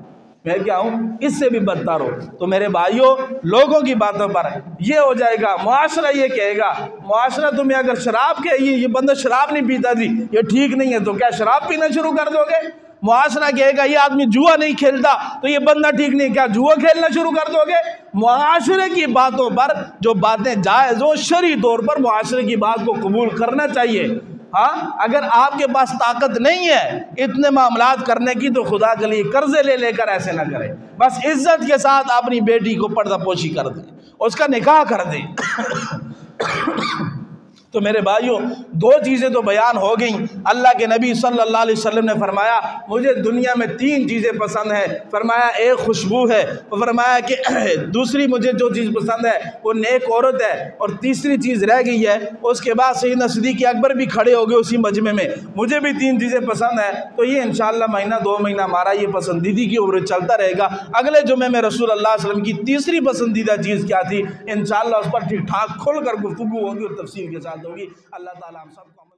میں کیا ہوں اس سے بھی بدتر ہو. تو میرے بھائیوں لوگوں کی باتوں پر یہ ہو جائے گا، معاشرہ یہ کہے گا، معاشرہ تمہیں اگر شراب کے یہ بندہ شراب نہیں پیتا تھی یہ ٹھیک نہیں ہے تو کیا شراب پینا شروع کر دو گے؟ معاشرہ کہے گا یہ آدمی جوا نہیں کھیلتا تو یہ بندہ ٹھیک نہیں، کیا جوا کھیلنا شروع کر دو گے؟ معاشرے کی باتوں پر جو باتیں جائز ہوں شرعی طور پر معاشرے کی بات کو قبول کرنا چاہیے. ہاں اگر آپ کے پاس طاقت نہیں ہے اتنے معاملات کرنے کی تو خدا کے لیے قرضے لے کر ایسے نہ کریں، بس عزت کے ساتھ اپنی بیٹی کو پردہ پوشی کر دیں، اس کا نکاح کر دیں. تو میرے بھائیوں دو چیزیں تو بیان ہو گئیں. اللہ کے نبی صلی اللہ علیہ وسلم نے فرمایا مجھے دنیا میں 3 چیزیں پسند ہیں. فرمایا ایک خوشبو ہے، فرمایا کہ دوسری مجھے جو چیز پسند ہے وہ نیک عورت ہے، اور تیسری چیز رہ گئی ہے. اس کے بعد سیدنا صدیق اکبر بھی کھڑے ہو گئے اسی مجمع میں، مجھے بھی 3 چیزیں پسند ہیں. تو یہ انشاءاللہ مہینہ 2 مہینہ ہمارا یہ پسندیدگی کی عمر چلتا رہے گا. اگلے جمعے میں رسول اللہ صلی اللہ علیہ وسلم کی تیسری پسندیدہ چیز کیا تھی انشاءاللہ اس پر ٹھیک ٹھاک کھل کر گفتگو ہوگی اور تفصیل کے ساتھ ہوگی. اللہ تعالیٰ ہم سب کو